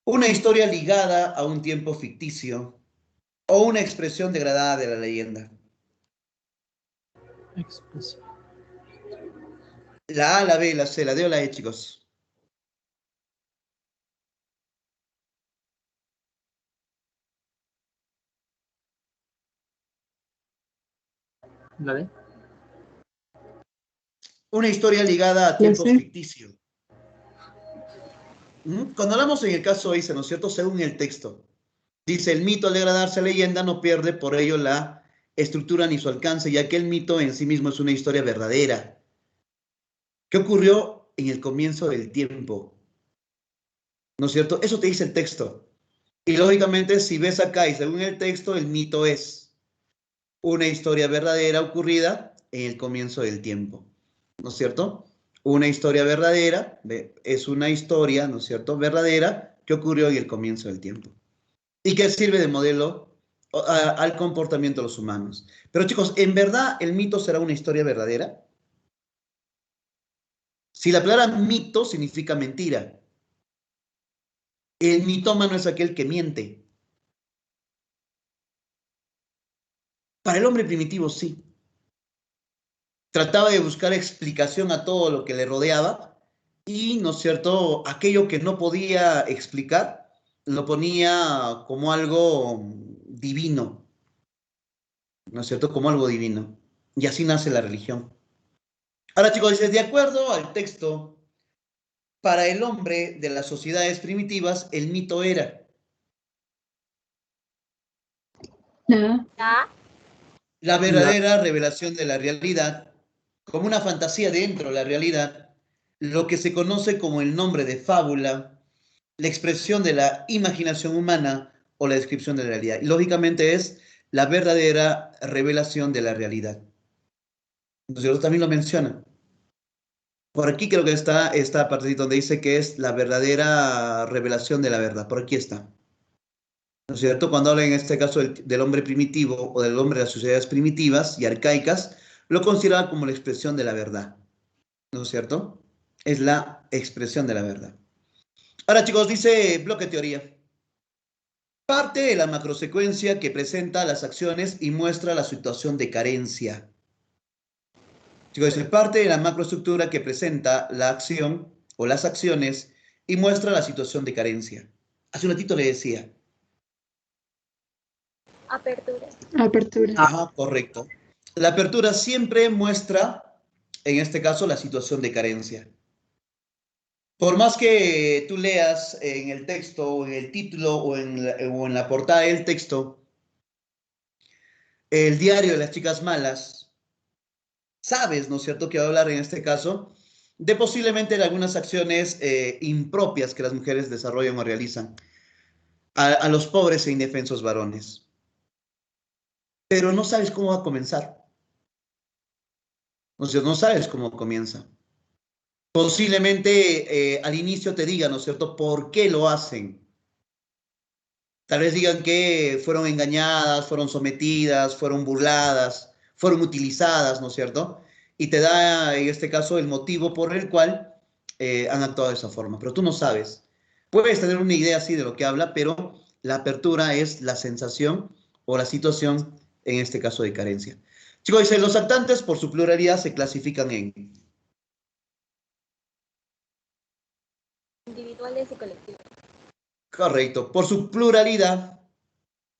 A: una historia ligada a un tiempo ficticio o una expresión degradada de la leyenda.
B: Expresión.
A: La A, la B, la C, la D o la E, chicos.
B: ¿La D?
A: Una historia ligada a
E: La
A: tiempos
E: C.
A: ficticios. Cuando hablamos en el caso dice, ¿no es cierto? Según el texto. Dice, el mito al degradarse a leyenda no pierde por ello la estructura ni su alcance, ya que el mito en sí mismo es una historia verdadera. ¿Qué ocurrió en el comienzo del tiempo? ¿No es cierto? Eso te dice el texto. Y lógicamente, si ves acá y según el texto, el mito es una historia verdadera ocurrida en el comienzo del tiempo, ¿no es cierto? Una historia verdadera es una historia, ¿no es cierto?, verdadera que ocurrió en el comienzo del tiempo y que sirve de modelo al comportamiento de los humanos. Pero chicos, ¿en verdad el mito será una historia verdadera? Si la palabra mito significa mentira, el mitómano es aquel que miente. Para el hombre primitivo sí. Trataba de buscar explicación a todo lo que le rodeaba y, ¿no es cierto?, aquello que no podía explicar lo ponía como algo divino, ¿no es cierto?, como algo divino. Y así nace la religión. Ahora, chicos, dice, de acuerdo al texto, para el hombre de las sociedades primitivas, el mito era
E: La
A: la
B: La,
A: verdadera revelación de la realidad, como una fantasía dentro de la realidad, lo que se conoce como el nombre de fábula, la expresión de la imaginación humana o la descripción de la realidad. Y lógicamente es la verdadera revelación de la realidad. Entonces, también lo menciona. Por aquí creo que está esta parte donde dice que es la verdadera revelación de la verdad. Por aquí está. ¿No es cierto? Cuando habla en este caso del hombre primitivo o del hombre de las sociedades primitivas y arcaicas, lo considera como la expresión de la verdad. ¿No es cierto? Es la expresión de la verdad. Ahora, chicos, dice bloque teoría. Parte de la macrosecuencia que presenta las acciones y muestra la situación de carencia. Chicos, dice parte de la macroestructura que presenta la acción o las acciones y muestra la situación de carencia. Hace un ratito le decía.
F: Apertura.
E: apertura.
A: Ajá, correcto. La apertura siempre muestra, en este caso, la situación de carencia. Por más que tú leas en el texto, o en el título, o en la portada del texto, el diario de las chicas malas, sabes, ¿no es cierto?, que va a hablar en este caso de posiblemente de algunas acciones impropias que las mujeres desarrollan o realizan a los pobres e indefensos varones. Pero no sabes cómo va a comenzar. O sea, no sabes cómo comienza. Posiblemente al inicio te digan, ¿no es cierto?, por qué lo hacen. Tal vez digan que fueron engañadas, fueron sometidas, fueron burladas, fueron utilizadas, ¿no es cierto? Y te da, en este caso, el motivo por el cual han actuado de esa forma. Pero tú no sabes. Puedes tener una idea así de lo que habla, pero la apertura es la sensación o la situación, en este caso, de carencia. Chicos, dice, los actantes por su pluralidad se clasifican en...
F: Individuales y colectivos.
A: Correcto. Por su pluralidad,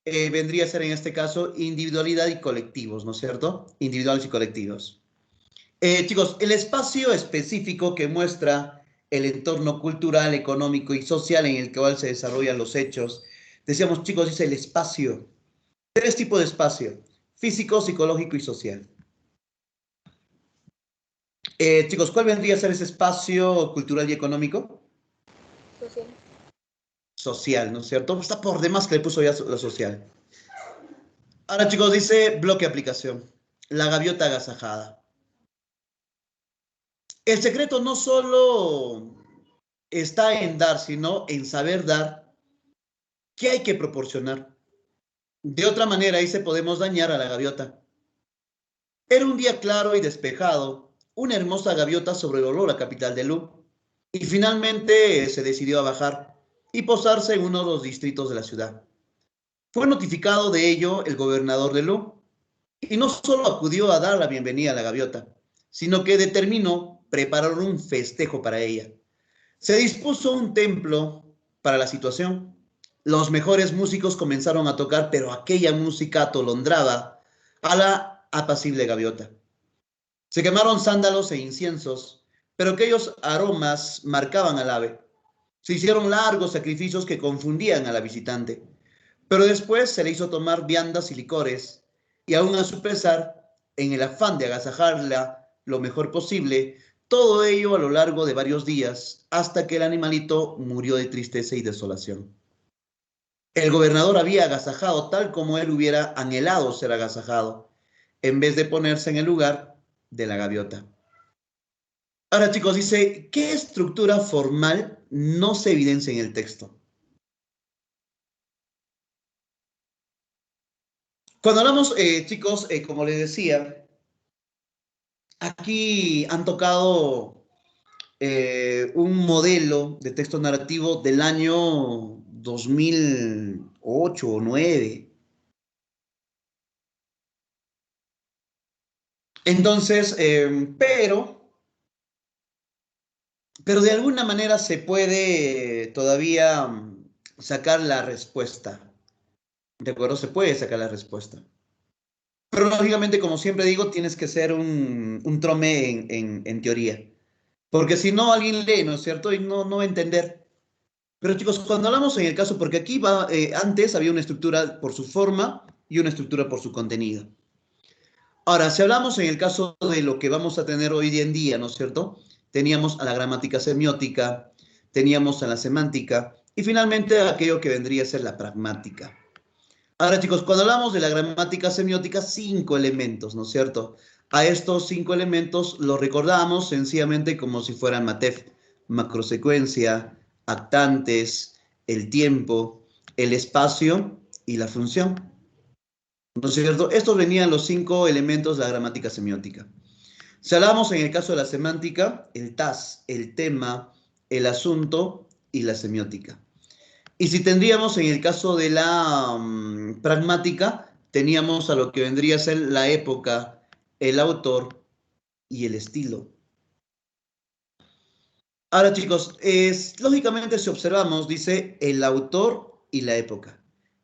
A: vendría a ser en este caso individualidad y colectivos, ¿no es cierto? Individuales y colectivos. Chicos, el espacio específico que muestra el entorno cultural, económico y social en el cual se desarrollan los hechos. Decíamos, chicos, dice el espacio. Tres tipos de espacio: físico, psicológico y social. Chicos, ¿cuál vendría a ser ese espacio cultural y económico?
F: Social.
A: Social, ¿no es cierto? Está por demás que le puso ya la social. Ahora, chicos, dice bloque aplicación. La gaviota agasajada. El secreto no solo está en dar, sino en saber dar qué hay que proporcionar. De otra manera, ahí se podemos dañar a la gaviota. Era un día claro y despejado, una hermosa gaviota sobrevoló la capital de Lu y finalmente se decidió a bajar y posarse en uno de los distritos de la ciudad. Fue notificado de ello el gobernador de Lu y no solo acudió a dar la bienvenida a la gaviota, sino que determinó preparar un festejo para ella. Se dispuso un templo para la situación. Los mejores músicos comenzaron a tocar, pero aquella música atolondraba a la apacible gaviota. Se quemaron sándalos e inciensos, pero aquellos aromas marcaban al ave. Se hicieron largos sacrificios que confundían a la visitante, pero después se le hizo tomar viandas y licores, y aún a su pesar, en el afán de agasajarla lo mejor posible, todo ello a lo largo de varios días, hasta que el animalito murió de tristeza y desolación. El gobernador había agasajado tal como él hubiera anhelado ser agasajado, en vez de ponerse en el lugar de la gaviota. Ahora, chicos, dice, ¿qué estructura formal no se evidencia en el texto? Cuando hablamos, chicos, como les decía, aquí han tocado un modelo de texto narrativo del año 2008 o 2009. Entonces, pero de alguna manera se puede todavía sacar la respuesta. ¿De acuerdo? Se puede sacar la respuesta. Pero lógicamente, como siempre digo, tienes que ser un trome en teoría. Porque si no, alguien lee, ¿no es cierto? Y no va a entender. Pero chicos, cuando hablamos en el caso, porque aquí va, antes había una estructura por su forma y una estructura por su contenido. Ahora, si hablamos en el caso de lo que vamos a tener hoy en día, ¿no es cierto? Teníamos a la gramática semiótica, teníamos a la semántica y finalmente aquello que vendría a ser la pragmática. Ahora, chicos, cuando hablamos de la gramática semiótica, 5 elementos, ¿no es cierto? A estos 5 elementos los recordamos sencillamente como si fueran MATEF, macrosecuencia, actantes, el tiempo, el espacio y la función. ¿No es cierto? Estos venían los 5 elementos de la gramática semiótica. Si hablamos en el caso de la semántica, el TAS, el tema, el asunto y la semiótica. Y si tendríamos en el caso de la pragmática, teníamos a lo que vendría a ser la época, el autor y el estilo. Ahora, chicos, lógicamente si observamos, dice el autor y la época.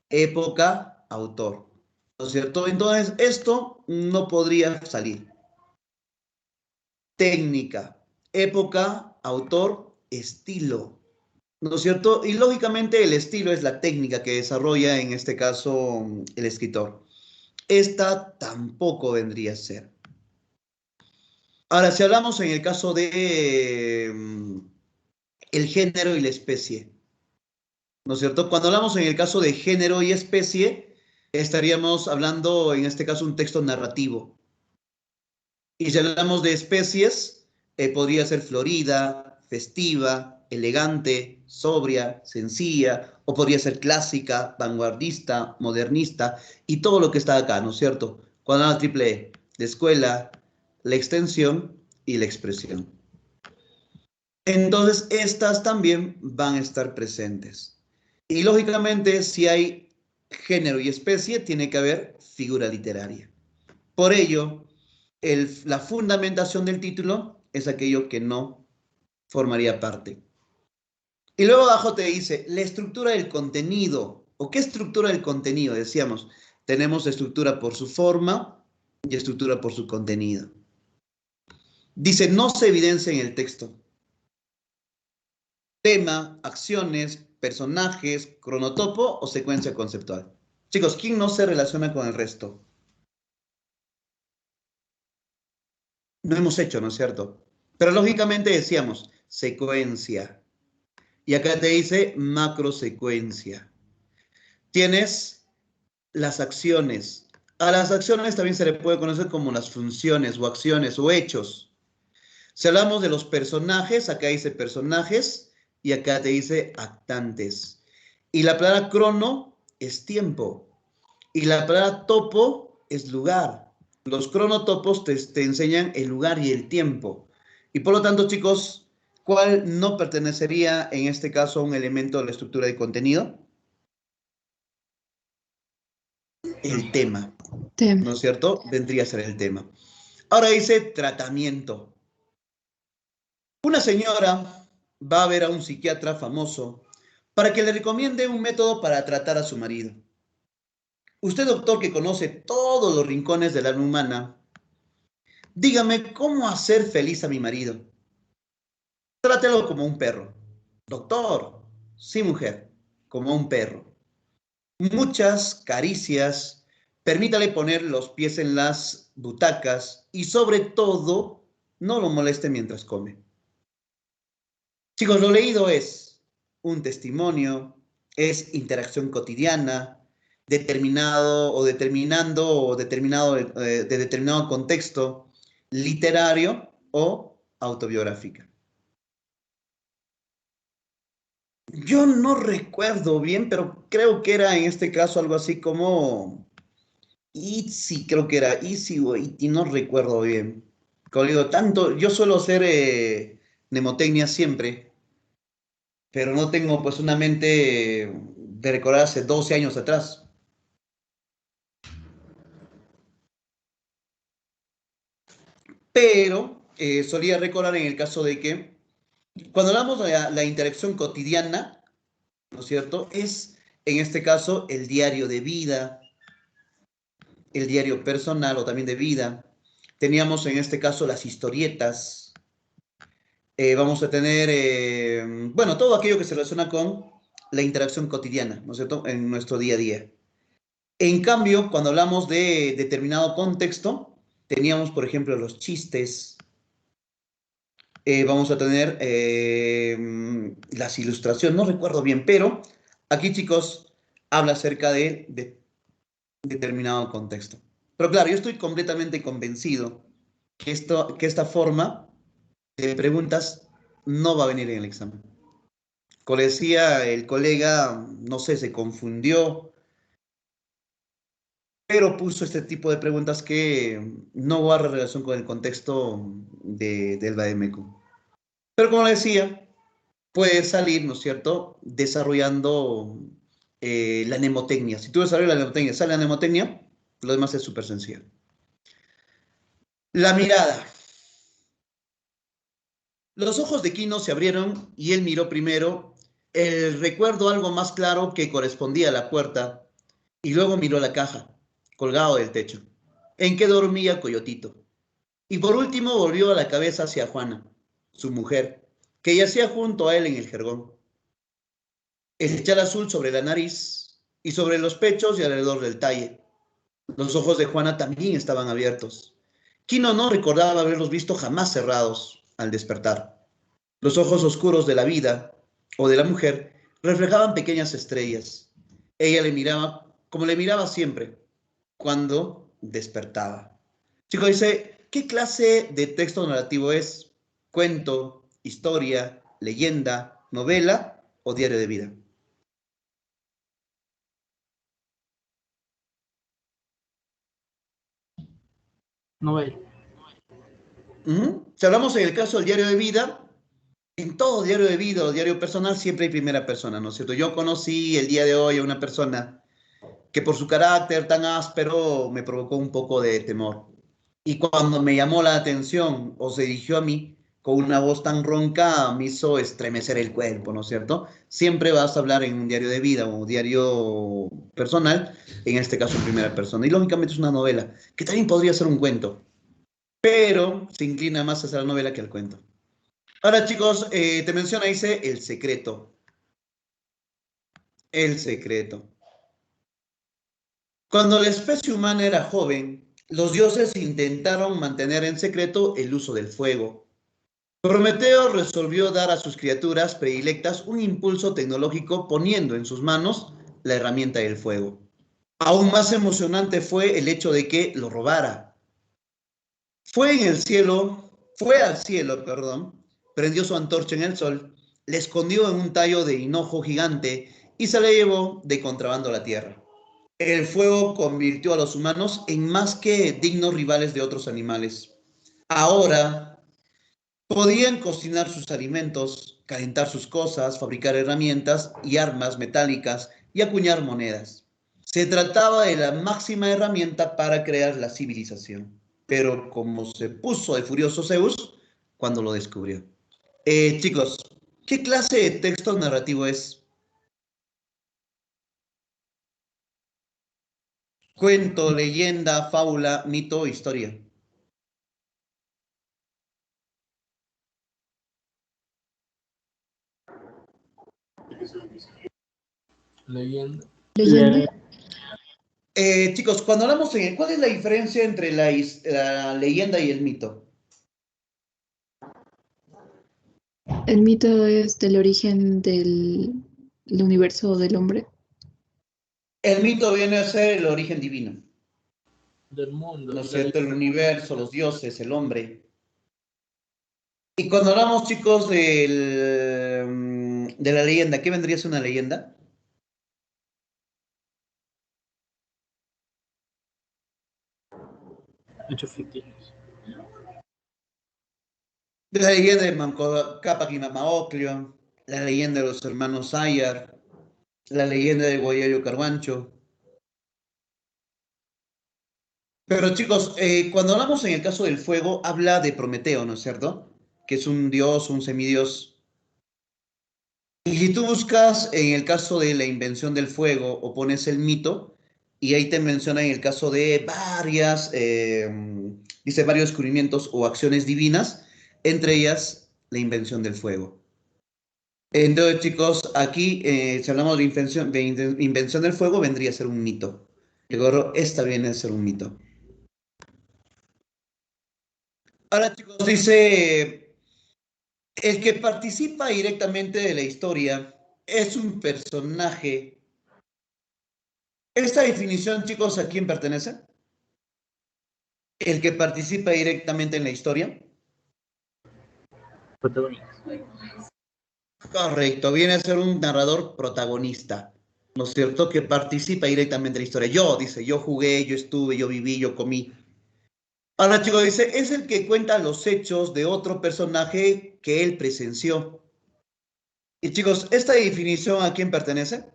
A: Época, autor. ¿No es cierto? Entonces, esto no podría salir. Técnica, época, autor, estilo. ¿No es cierto? Y lógicamente el estilo es la técnica que desarrolla, en este caso, el escritor. Esta tampoco vendría a ser. Ahora, si hablamos en el caso de el género y la especie, ¿no es cierto? Cuando hablamos en el caso de género y especie, estaríamos hablando, en este caso, un texto narrativo. Y si hablamos de especies, podría ser florida, festiva, elegante, sobria, sencilla, o podría ser clásica, vanguardista, modernista, y todo lo que está acá, ¿no es cierto? Cuando habla triple E, la escuela, la extensión y la expresión. Entonces, estas también van a estar presentes. Y lógicamente, si hay género y especie, tiene que haber figura literaria. Por ello, la fundamentación del título es aquello que no formaría parte. Y luego abajo te dice la estructura del contenido. ¿O qué estructura del contenido? Decíamos, tenemos estructura por su forma y estructura por su contenido. Dice, no se evidencia en el texto. Tema, acciones, personajes, cronotopo o secuencia conceptual. Chicos, ¿quién no se relaciona con el resto? No hemos hecho, ¿no es cierto? Pero lógicamente decíamos, secuencia. Y acá te dice macrosecuencia. Tienes las acciones. A las acciones también se le puede conocer como las funciones o acciones o hechos. Si hablamos de los personajes, acá dice personajes y acá te dice actantes. Y la palabra crono es tiempo. Y la palabra topo es lugar. Los cronotopos te enseñan el lugar y el tiempo. Y por lo tanto, chicos, ¿cuál no pertenecería en este caso a un elemento de la estructura de contenido? El tema, ¿no es cierto? Vendría a ser el tema. Ahora dice tratamiento. Una señora va a ver a un psiquiatra famoso para que le recomiende un método para tratar a su marido. Usted, doctor, que conoce todos los rincones del alma humana, dígame cómo hacer feliz a mi marido. Trátelo como un perro. Doctor, sí, mujer, como un perro. Muchas caricias, permítale poner los pies en las butacas y sobre todo, no lo moleste mientras come. Chicos, lo leído es un testimonio, es interacción cotidiana, determinado o determinando o determinado de determinado contexto, literario o autobiográfica. Yo no recuerdo bien, pero creo que era en este caso algo así como Itzy, creo que era Itzy o Iti, no recuerdo bien. Como digo, tanto, yo suelo hacer mnemotecnia siempre, pero no tengo pues una mente de recordar hace 12 años atrás. Pero solía recordar en el caso de que cuando hablamos de la interacción cotidiana, ¿no es cierto? Es en este caso el diario de vida, el diario personal o también de vida. Teníamos en este caso las historietas. Vamos a tener, bueno, todo aquello que se relaciona con la interacción cotidiana, ¿no es cierto? En nuestro día a día. En cambio, cuando hablamos de determinado contexto, teníamos, por ejemplo, los chistes, vamos a tener las ilustraciones, no recuerdo bien, pero aquí, chicos, habla acerca de determinado contexto. Pero claro, yo estoy completamente convencido que esta forma de preguntas no va a venir en el examen. Como decía el colega, no sé, se confundió, pero puso este tipo de preguntas que no guarda relación con el contexto del Bademecum. Pero como le decía, puede salir, ¿no es cierto?, desarrollando la mnemotecnia. Si tú desarrollas la mnemotecnia, sale la mnemotecnia, lo demás es súper sencillo. La mirada. Los ojos de Quino se abrieron y él miró primero el recuerdo algo más claro que correspondía a la puerta y luego miró la caja, colgado del techo, en que dormía Coyotito. Y por último volvió a la cabeza hacia Juana, su mujer, que yacía junto a él en el jergón. El chal azul sobre la nariz y sobre los pechos y alrededor del talle. Los ojos de Juana también estaban abiertos. Quino no recordaba haberlos visto jamás cerrados al despertar. Los ojos oscuros de la vida o de la mujer reflejaban pequeñas estrellas. Ella le miraba como le miraba siempre, cuando despertaba. Chico dice, ¿qué clase de texto narrativo es? ¿Cuento, historia, leyenda, novela o diario de vida?
B: Novela.
A: Si hablamos en el caso del diario de vida, en todo diario de vida o diario personal siempre hay primera persona, ¿no es cierto? Yo conocí el día de hoy a una persona que por su carácter tan áspero me provocó un poco de temor. Y cuando me llamó la atención o se dirigió a mí con una voz tan ronca, me hizo estremecer el cuerpo, ¿no es cierto? Siempre vas a hablar en un diario de vida o diario personal, en este caso en primera persona. Y lógicamente es una novela, que también podría ser un cuento, pero se inclina más hacia la novela que al cuento. Ahora, chicos, te menciona, dice, el secreto. El secreto. Cuando la especie humana era joven, los dioses intentaron mantener en secreto el uso del fuego. Prometeo resolvió dar a sus criaturas predilectas un impulso tecnológico poniendo en sus manos la herramienta del fuego. Aún más emocionante fue el hecho de que lo robara. Fue al cielo, perdón, prendió su antorcha en el sol, le escondió en un tallo de hinojo gigante y se le llevó de contrabando a la tierra. El fuego convirtió a los humanos en más que dignos rivales de otros animales. Ahora podían cocinar sus alimentos, calentar sus cosas, fabricar herramientas y armas metálicas y acuñar monedas. Se trataba de la máxima herramienta para crear la civilización. Pero como se puso de furioso Zeus cuando lo descubrió. Chicos, ¿qué clase de texto narrativo es? Cuento, leyenda, fábula, mito, historia.
C: Leyenda.
E: Leyenda.
A: Chicos, cuando hablamos en ¿cuál es la diferencia entre la leyenda y el mito?
E: El mito es del origen el universo del hombre.
A: El mito viene a ser el origen divino,
C: Del mundo.
A: ¿no es cierto? El universo, los dioses, el hombre. Y cuando hablamos, chicos, de la leyenda, ¿qué vendría a ser una leyenda?
B: Hechos ficticios.
A: De la leyenda de Manco Cápac y Mamaoclio, la leyenda de los hermanos Ayar, la leyenda de Guayayo Carguancho. Pero chicos, cuando hablamos en el caso del fuego, habla de Prometeo, ¿no es cierto? Que es un dios, un semidios. Y si tú buscas en el caso de la invención del fuego o pones el mito, y ahí te menciona en el caso de dice varios descubrimientos o acciones divinas, entre ellas la invención del fuego. Entonces, chicos, aquí si hablamos de invención del fuego, vendría a ser un mito. El gorro, esta viene a ser un mito. Ahora, chicos, dice, el que participa directamente de la historia es un personaje. Esta definición, chicos, ¿a quién pertenece? El que participa directamente en la historia.
B: Protagonista.
A: Correcto, viene a ser un narrador protagonista, ¿no es cierto? Que participa directamente en la historia. Yo, dice, yo jugué, yo estuve, yo viví, yo comí. Ahora, chicos, dice, es el que cuenta los hechos de otro personaje que él presenció. Y chicos, ¿esta definición a quién pertenece?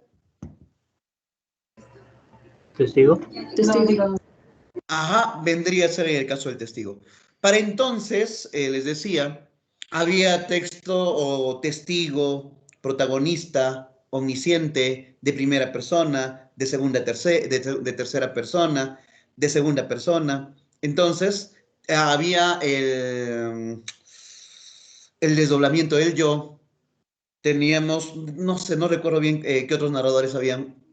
B: Testigo.
E: Testigo.
A: Ajá, vendría a ser en el caso del testigo. Para entonces, les decía, había texto o testigo, protagonista, omnisciente, de primera persona, de segunda, de tercera persona, de segunda persona. Entonces, había el desdoblamiento del yo. Teníamos, no sé, no recuerdo bien qué otros narradores habían,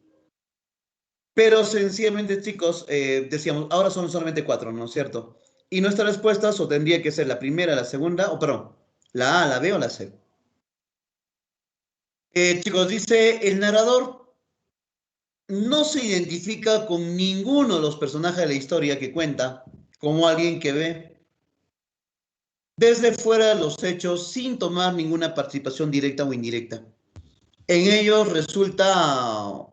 A: pero sencillamente, chicos, decíamos, ahora son solamente 4, ¿no es cierto? Y nuestra respuesta o tendría que ser la primera, la segunda, o perdón, la A, la B o la C. Chicos, dice, el narrador no se identifica con ninguno de los personajes de la historia que cuenta como alguien que ve desde fuera de los hechos sin tomar ninguna participación directa o indirecta. En ellos resulta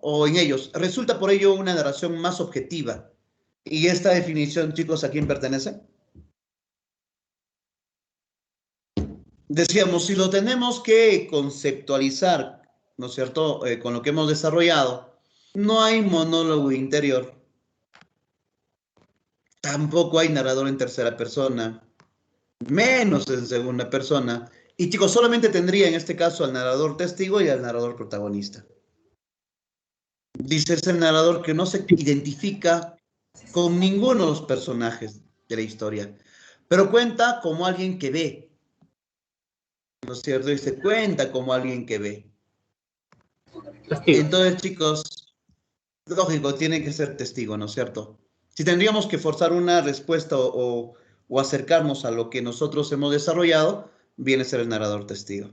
A: por ello una narración más objetiva. ¿Y esta definición, chicos, a quién pertenece? Decíamos, si lo tenemos que conceptualizar, ¿no es cierto?, con lo que hemos desarrollado, no hay monólogo interior, tampoco hay narrador en tercera persona, menos en segunda persona, y chicos, solamente tendría en este caso al narrador testigo y al narrador protagonista. Dice, es el narrador que no se identifica con ninguno de los personajes de la historia, pero cuenta como alguien que ve, ¿no es cierto? Y se cuenta como alguien que ve.
B: Testigo.
A: Entonces, chicos, lógico, tiene que ser testigo, ¿no es cierto? Si tendríamos que forzar una respuesta o acercarnos a lo que nosotros hemos desarrollado, viene a ser el narrador testigo.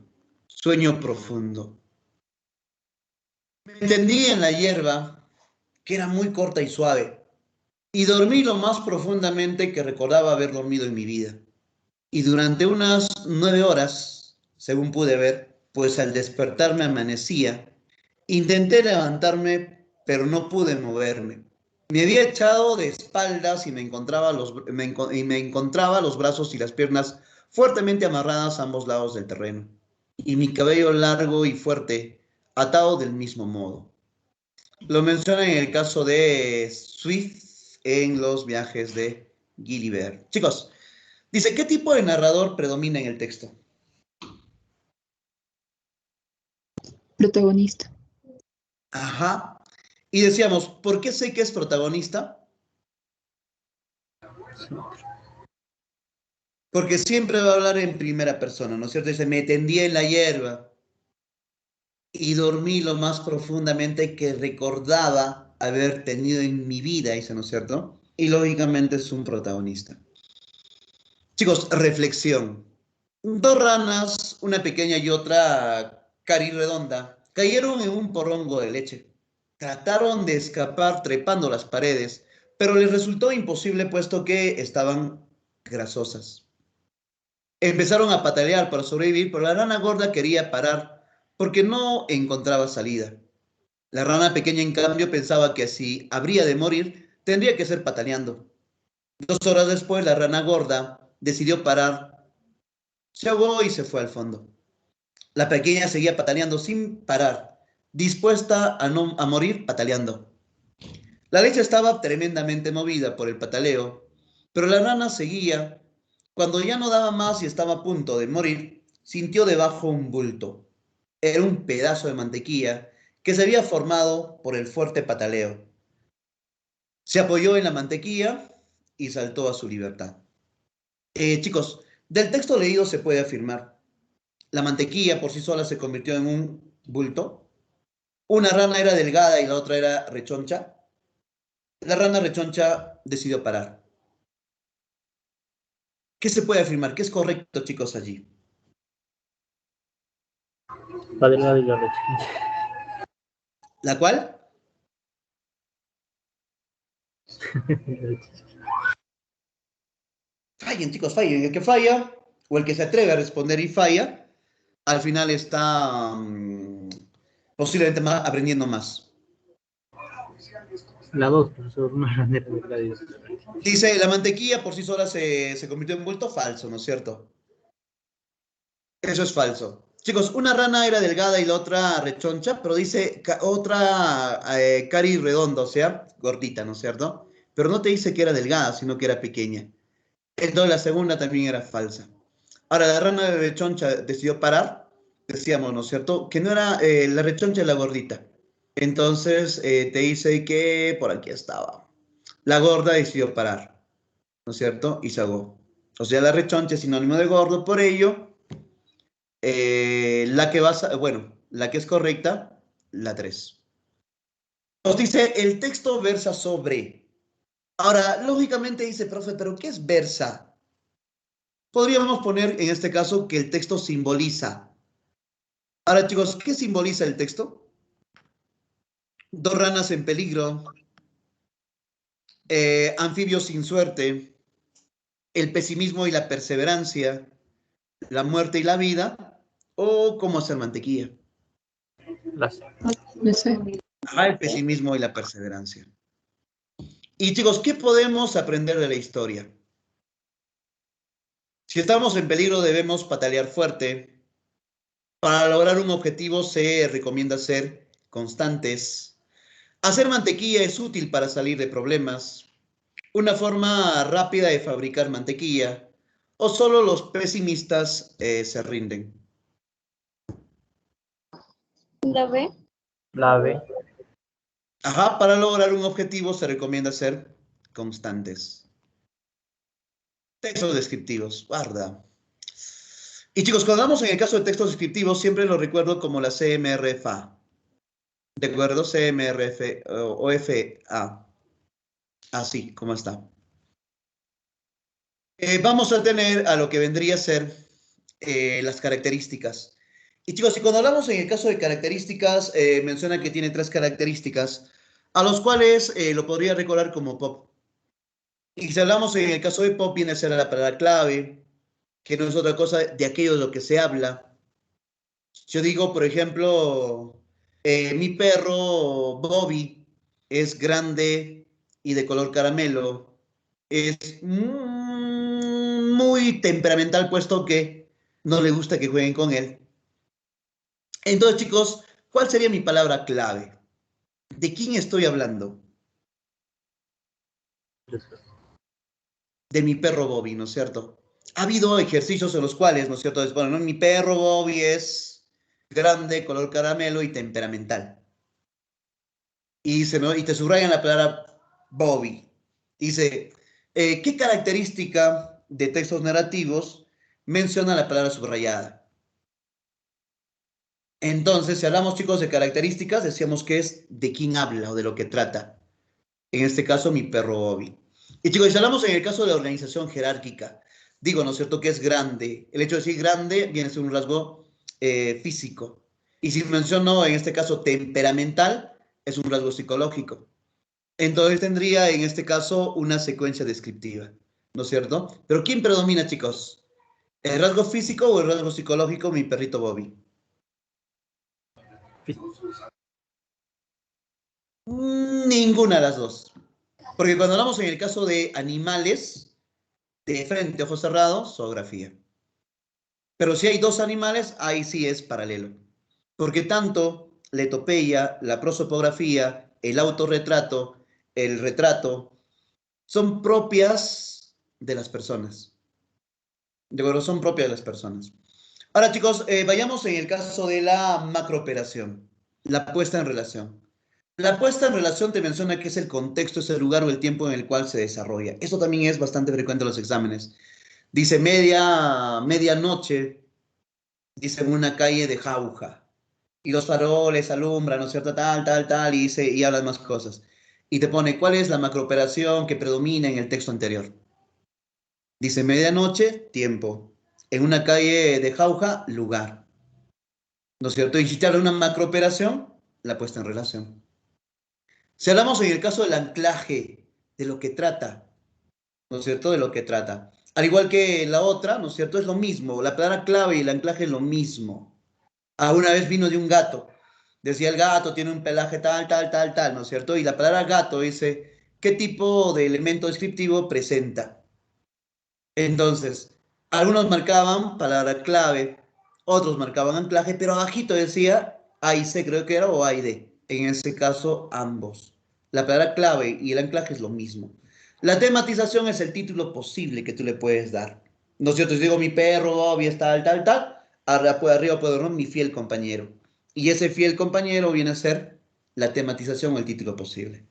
A: Sueño profundo. Me tendí en la hierba, que era muy corta y suave, y dormí lo más profundamente que recordaba haber dormido en mi vida. Y durante unas 9 horas, según pude ver, pues al despertarme amanecía. Intenté levantarme, pero no pude moverme. Me había echado de espaldas y me encontraba los brazos y las piernas fuertemente amarradas a ambos lados del terreno. Y mi cabello largo y fuerte, atado del mismo modo. Lo menciona en el caso de Swift en los viajes de Gulliver. Chicos, dice, ¿qué tipo de narrador predomina en el texto?
E: Protagonista.
A: Ajá. Y decíamos, ¿por qué sé que es protagonista? Porque siempre va a hablar en primera persona, ¿no es cierto? Dice, me tendí en la hierba y dormí lo más profundamente que recordaba haber tenido en mi vida, dice, ¿no es cierto? Y lógicamente es un protagonista. Chicos, reflexión. 2 ranas, una pequeña y otra carirredonda, Cayeron en un porrongo de leche. Trataron de escapar trepando las paredes, pero les resultó imposible puesto que estaban grasosas. Empezaron a patalear para sobrevivir, pero la rana gorda quería parar porque no encontraba salida. La rana pequeña, en cambio, pensaba que si habría de morir, tendría que ser pataleando. 2 horas después, la rana gorda decidió parar, se ahogó y se fue al fondo. La pequeña seguía pataleando sin parar, dispuesta a morir pataleando. La leche estaba tremendamente movida por el pataleo, pero la rana seguía. Cuando ya no daba más y estaba a punto de morir, sintió debajo un bulto. Era un pedazo de mantequilla que se había formado por el fuerte pataleo. Se apoyó en la mantequilla y saltó a su libertad. Chicos, del texto leído se puede afirmar: la mantequilla por sí sola se convirtió en un bulto. Una rana era delgada y la otra era rechoncha. La rana rechoncha decidió parar. ¿Qué se puede afirmar? ¿Qué es correcto, chicos, allí?
B: La delgada y la rechoncha.
A: ¿La cual? Fallen, chicos, fallen. El que falla, o el que se atreve a responder y falla, al final está posiblemente aprendiendo más.
B: La 2, profesor, una rana delgada y otra rechoncha.
A: Dice, la mantequilla por sí sola se convirtió en bulto. Falso, ¿no es cierto? Eso es falso. Chicos, una rana era delgada y la otra rechoncha, pero dice otra cari redonda, o sea, gordita, ¿no es cierto? Pero no te dice que era delgada, sino que era pequeña. Entonces la segunda también era falsa. Ahora, la rana rechoncha decidió parar, decíamos, ¿no es cierto? Que no era la rechoncha y la gordita. Entonces te dice que por aquí estaba. La gorda decidió parar, ¿no es cierto? Y se ahogó. O sea, la rechoncha es sinónimo de gordo, por ello, la que es correcta, la 3. Nos dice, el texto versa sobre. Ahora, lógicamente dice, profe, ¿pero qué es versa? Podríamos poner en este caso que el texto simboliza. Ahora, chicos, ¿qué simboliza el texto? 2 ranas en peligro, anfibios sin suerte, el pesimismo y la perseverancia, la muerte y la vida, o cómo hacer mantequilla.
E: No sé.
A: El pesimismo y la perseverancia. Y chicos, ¿qué podemos aprender de la historia? Si estamos en peligro debemos patalear fuerte. Para lograr un objetivo se recomienda ser constantes. Hacer mantequilla es útil para salir de problemas. Una forma rápida de fabricar mantequilla. O solo los pesimistas se rinden.
F: La B.
B: La B.
A: Ajá, para lograr un objetivo se recomienda ser constantes. Textos descriptivos, guarda. Y chicos, cuando hablamos en el caso de textos descriptivos, siempre lo recuerdo como la CMRFA. ¿De acuerdo? CMRF o FA. Así, como está. Vamos a tener a lo que vendría a ser las características. Y chicos, y cuando hablamos en el caso de características, menciona que tiene 3 características, a los cuales lo podría recordar como pop. Y si hablamos en el caso de pop, viene a ser la palabra clave, que no es otra cosa de aquello de lo que se habla. Yo digo, por ejemplo, mi perro Bobby es grande y de color caramelo. Es muy temperamental, puesto que no le gusta que jueguen con él. Entonces, chicos, ¿cuál sería mi palabra clave? ¿De quién estoy hablando? De mi perro Bobby, ¿no es cierto? Ha habido ejercicios en los cuales, ¿no es cierto? Bueno, ¿no? Mi perro Bobby es grande, color caramelo y temperamental. Y te subrayan la palabra Bobby. Dice, ¿qué característica de textos narrativos menciona la palabra subrayada? Entonces, si hablamos, chicos, de características, decíamos que es de quién habla o de lo que trata. En este caso, mi perro Bobby. Y chicos, si hablamos en el caso de la organización jerárquica, digo, ¿no es cierto?, que es grande. El hecho de decir grande viene a ser un rasgo físico. Y si menciono, en este caso, temperamental, es un rasgo psicológico. Entonces tendría, en este caso, una secuencia descriptiva, ¿no es cierto? Pero ¿quién predomina, chicos? ¿El rasgo físico o el rasgo psicológico, mi perrito Bobby? Ninguna de las dos. Porque cuando hablamos en el caso de animales, de frente, ojos cerrados, zoografía. Pero si hay dos animales, ahí sí es paralelo. Porque tanto la etopeya, la prosopografía, el autorretrato, el retrato, son propias de las personas. De acuerdo, son propias de las personas. Ahora, chicos, vayamos en el caso de la macrooperación, la puesta en relación. La puesta en relación te menciona que es el contexto, es el lugar o el tiempo en el cual se desarrolla. Eso también es bastante frecuente en los exámenes. Dice medianoche, dice en una calle de Jauja, y los faroles alumbran, ¿no es cierto? Tal, tal, tal, y dice, y hablan más cosas. Y te pone, ¿cuál es la macrooperación que predomina en el texto anterior? Dice medianoche, tiempo. En una calle de Jauja, lugar. ¿No es cierto? Y si te habla de una macrooperación, la puesta en relación. Si hablamos en el caso del anclaje, de lo que trata, ¿no es cierto? De lo que trata. Al igual que la otra, ¿no es cierto? Es lo mismo. La palabra clave y el anclaje es lo mismo. Una vez vino de un gato. Decía el gato tiene un pelaje tal, tal, tal, tal, ¿no es cierto? Y la palabra gato dice, ¿qué tipo de elemento descriptivo presenta? Entonces, algunos marcaban palabra clave, otros marcaban anclaje, pero abajito decía A y C, creo que era, o A y D. En ese caso, ambos. La palabra clave y el anclaje es lo mismo. La tematización es el título posible que tú le puedes dar. ¿No es cierto? Si digo mi perro, Bobby, es tal, tal, tal, arriba puedo dar mi fiel compañero. Y ese fiel compañero viene a ser la tematización o el título posible.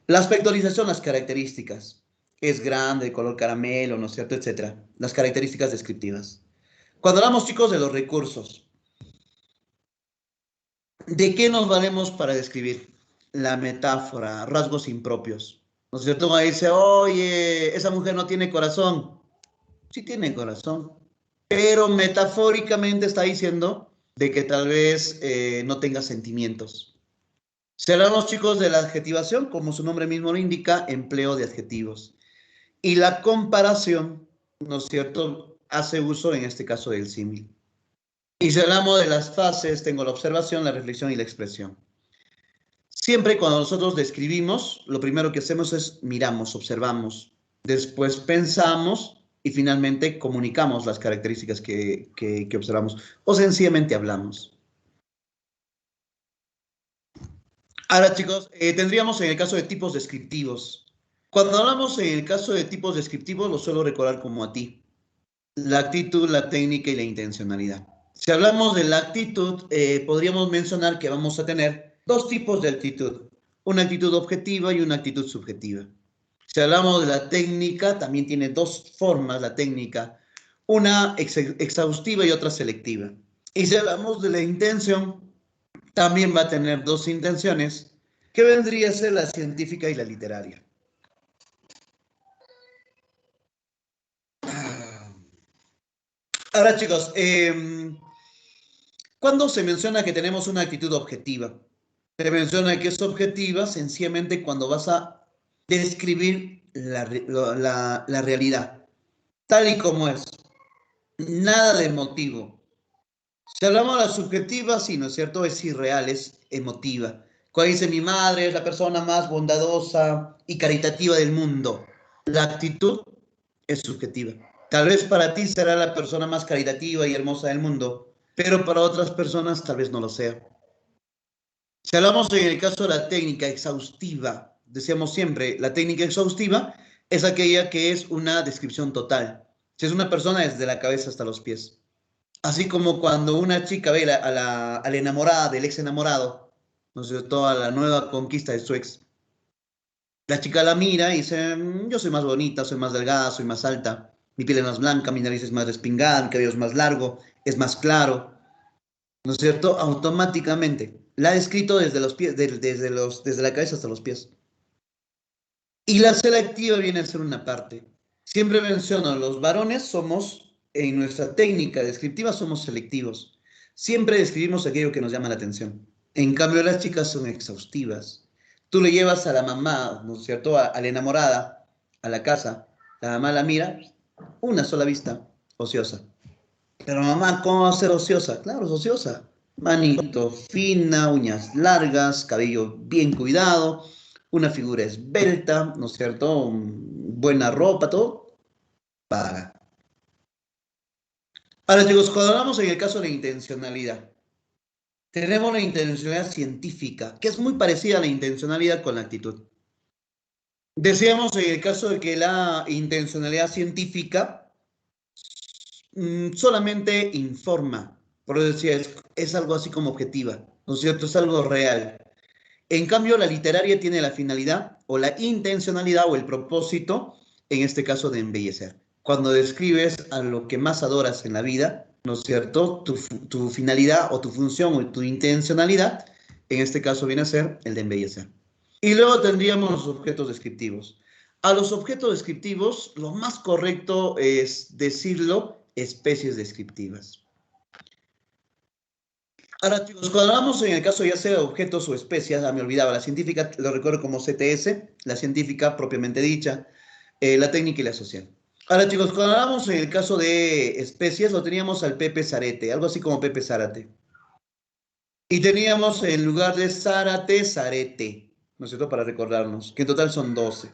A: La aspectualización, las características. Es grande, de color caramelo, ¿no es cierto? Etcétera. Las características descriptivas. Cuando hablamos, chicos, de los recursos, ¿de qué nos valemos para describir? La metáfora, rasgos impropios. ¿No es cierto? Ahí dice, oye, esa mujer no tiene corazón. Sí tiene corazón, pero metafóricamente está diciendo de que tal vez no tenga sentimientos. Si hablamos, chicos, de la adjetivación, como su nombre mismo lo indica, empleo de adjetivos. Y la comparación, ¿no es cierto?, hace uso en este caso del símil. Y si hablamos de las fases, tengo la observación, la reflexión y la expresión. Siempre cuando nosotros describimos, lo primero que hacemos es miramos, observamos, después pensamos y finalmente comunicamos las características que observamos o sencillamente hablamos. Ahora, chicos, tendríamos en el caso de tipos descriptivos. Cuando hablamos en el caso de tipos descriptivos, lo suelo recordar como a ti. La actitud, la técnica y la intencionalidad. Si hablamos de la actitud, podríamos mencionar que vamos a tener dos tipos de actitud. Una actitud objetiva y una actitud subjetiva. Si hablamos de la técnica, también tiene dos formas la técnica. Una exhaustiva y otra selectiva. Y si hablamos de la intención, también va a tener dos intenciones, que vendría a ser la científica y la literaria. Ahora, chicos, ¿cuándo se menciona que tenemos una actitud objetiva? Se menciona que es objetiva sencillamente cuando vas a describir la realidad, tal y como es. Nada de emotivo. Si hablamos de la subjetiva, sí, ¿no es cierto? Es irreal, es emotiva. Cuando dice mi madre es la persona más bondadosa y caritativa del mundo, la actitud es subjetiva. Tal vez para ti será la persona más caritativa y hermosa del mundo, pero para otras personas tal vez no lo sea. Si hablamos en el caso de la técnica exhaustiva, decíamos siempre, la técnica exhaustiva es aquella que es una descripción total. Si es una persona desde la cabeza hasta los pies. Así como cuando una chica ve a la enamorada del ex enamorado, ¿no es cierto? A la nueva conquista de su ex. La chica la mira y dice, yo soy más bonita, soy más delgada, soy más alta, mi piel es más blanca, mi nariz es más respingada, mi cabello es más largo, es más claro, ¿no es cierto? Automáticamente. La ha descrito desde los pies, desde la cabeza hasta los pies. Y la selectiva viene a ser una parte. Siempre menciono, los varones somos, en nuestra técnica descriptiva, somos selectivos. Siempre describimos aquello que nos llama la atención. En cambio, las chicas son exhaustivas. Tú le llevas a la mamá, ¿no es cierto?, a la enamorada, a la casa. La mamá la mira, una sola vista, ociosa. Pero mamá, ¿cómo va a ser ociosa? Claro, es ociosa. Manito fina, uñas largas, cabello bien cuidado, una figura esbelta, ¿no es cierto? Buena ropa, todo. Paga. Ahora, chicos, cuando hablamos en el caso de la intencionalidad, tenemos la intencionalidad científica, que es muy parecida a la intencionalidad con la actitud. Decíamos en el caso de que la intencionalidad científica solamente informa, por eso decía, es algo así como objetiva, ¿no es cierto? Es algo real. En cambio, la literaria tiene la finalidad o la intencionalidad o el propósito, en este caso, de embellecer. Cuando describes a lo que más adoras en la vida, ¿no es cierto? Tu finalidad o tu función o tu intencionalidad, en este caso viene a ser el de embellecer. Y luego tendríamos los objetos descriptivos. A los objetos descriptivos, lo más correcto es decirlo especies descriptivas. Ahora, chicos, cuando hablamos en el caso ya sea de objetos o especies, me olvidaba, la científica lo recuerdo como CTS, la científica propiamente dicha, la técnica y la social. Ahora, chicos, cuando hablamos en el caso de especies, lo teníamos al Pepe Zarete, algo así como Pepe Zárate. Y teníamos en lugar de Zárate, Zarete, ¿no es cierto? Para recordarnos, que en total son 12.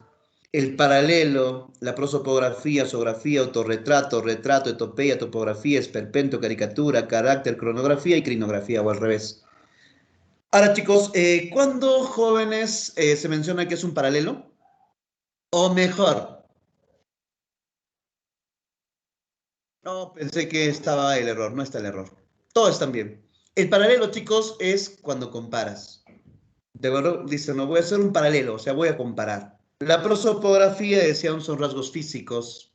A: El paralelo, la prosopografía, zoografía, autorretrato, retrato, etopeya, topografía, esperpento, caricatura, carácter, cronografía y crinografía, o al revés. Ahora, chicos, ¿cuándo, jóvenes, se menciona que es un paralelo? O mejor, no, pensé que estaba el error, no está el error. Todo está bien. El paralelo, chicos, es cuando comparas. De verdad, dice, no voy a hacer un paralelo, o sea, voy a comparar. La prosopografía, decían, son rasgos físicos.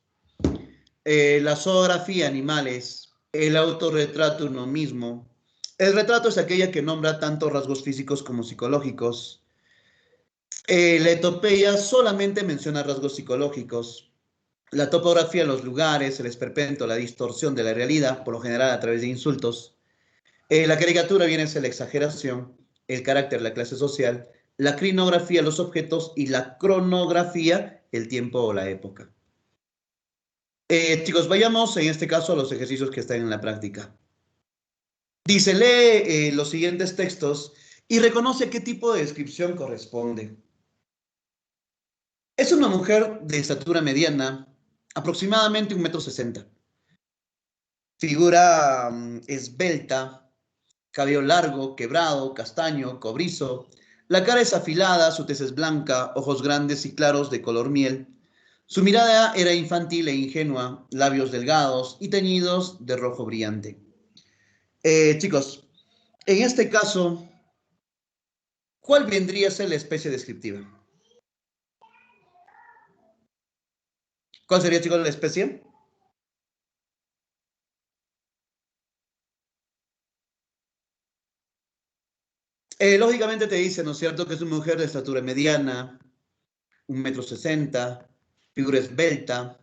A: La zoografía, animales. El autorretrato, uno mismo. El retrato es aquella que nombra tanto rasgos físicos como psicológicos. La etopeya solamente menciona rasgos psicológicos. La topografía, los lugares, el esperpento, la distorsión de la realidad, por lo general a través de insultos. La caricatura viene a ser la exageración, el carácter, la clase social, la crinografía, los objetos y la cronografía, el tiempo o la época. Chicos, vayamos en este caso a los ejercicios que están en la práctica. Dice, lee los siguientes textos y reconoce qué tipo de descripción corresponde. Es una mujer de estatura mediana, aproximadamente 1,60 m. Figura esbelta, cabello largo, quebrado, castaño, cobrizo. La cara es afilada, su tez es blanca, ojos grandes y claros de color miel. Su mirada era infantil e ingenua, labios delgados y teñidos de rojo brillante. Chicos, en este caso, ¿cuál vendría a ser la especie descriptiva? ¿Cuál sería, chicos, la especie? Lógicamente te dice, ¿no es cierto?, que es una mujer de estatura mediana, 1,60 m, figura esbelta.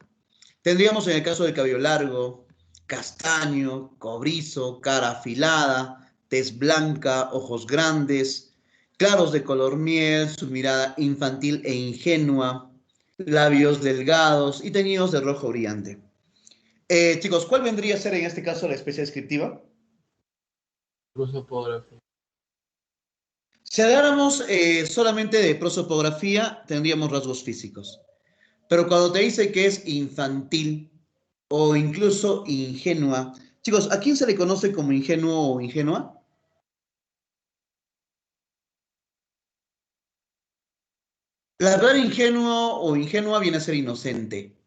A: Tendríamos en el caso del cabello largo, castaño, cobrizo, cara afilada, tez blanca, ojos grandes, claros de color miel, su mirada infantil e ingenua, labios delgados y teñidos de rojo brillante. Chicos, ¿cuál vendría a ser en este caso la especie descriptiva?
C: Prosopografía.
A: Si habláramos solamente de prosopografía, tendríamos rasgos físicos. Pero cuando te dice que es infantil o incluso ingenua, chicos, ¿a quién se le conoce como ingenuo o ingenua? La palabra ingenuo o ingenua viene a ser inocente.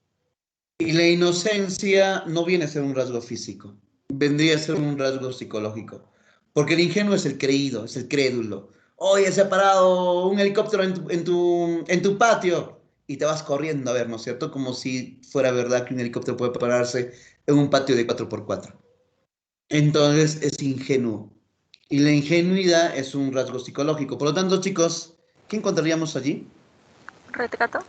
A: Y la inocencia no viene a ser un rasgo físico, vendría a ser un rasgo psicológico. Porque el ingenuo es el creído, es el crédulo. Oye, se ha parado un helicóptero en tu patio y te vas corriendo a ver, ¿no es cierto? Como si fuera verdad que un helicóptero puede pararse en un patio de 4x4. Entonces es ingenuo. Y la ingenuidad es un rasgo psicológico. Por lo tanto, chicos, ¿qué encontraríamos allí?
F: Retrato.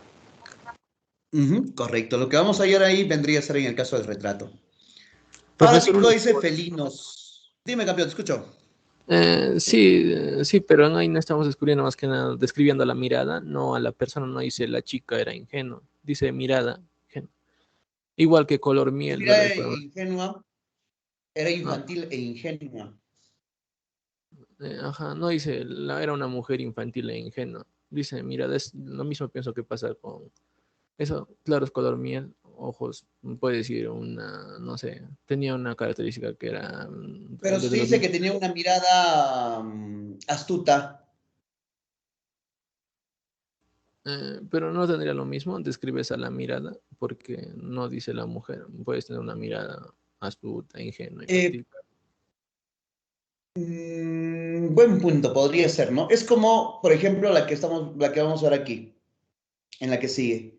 A: Correcto. Lo que vamos a hallar ahí vendría a ser en el caso del retrato. Ahora,
B: Profesor,
A: chicos, dice felinos. Dime, campeón, te escucho.
C: Sí, pero ahí no estamos descubriendo más que nada, describiendo la mirada, no a la persona, no dice la chica era ingenua, dice mirada, ingenua. Igual que color
A: Tu
C: miel, ¿verdad?
A: mirada ingenua, era
C: No,
A: infantil e ingenua.
C: ajá, no dice era una mujer infantil e ingenua. Dice mirada, es lo mismo pienso que pasa con eso, claro, es color miel, ojos, puede decir una, no sé, tenía una característica que era
A: Pero
C: desde
A: se
C: los
A: dice
C: niños.
A: que tenía una mirada astuta.
C: Pero no tendría lo mismo, describes a la mirada, porque no dice la mujer, puedes tener una mirada astuta, ingenua,
A: Eh,
C: infantil.
A: Buen punto, podría ser, ¿no? Es como, por ejemplo, la que vamos a ver aquí, en la que sigue.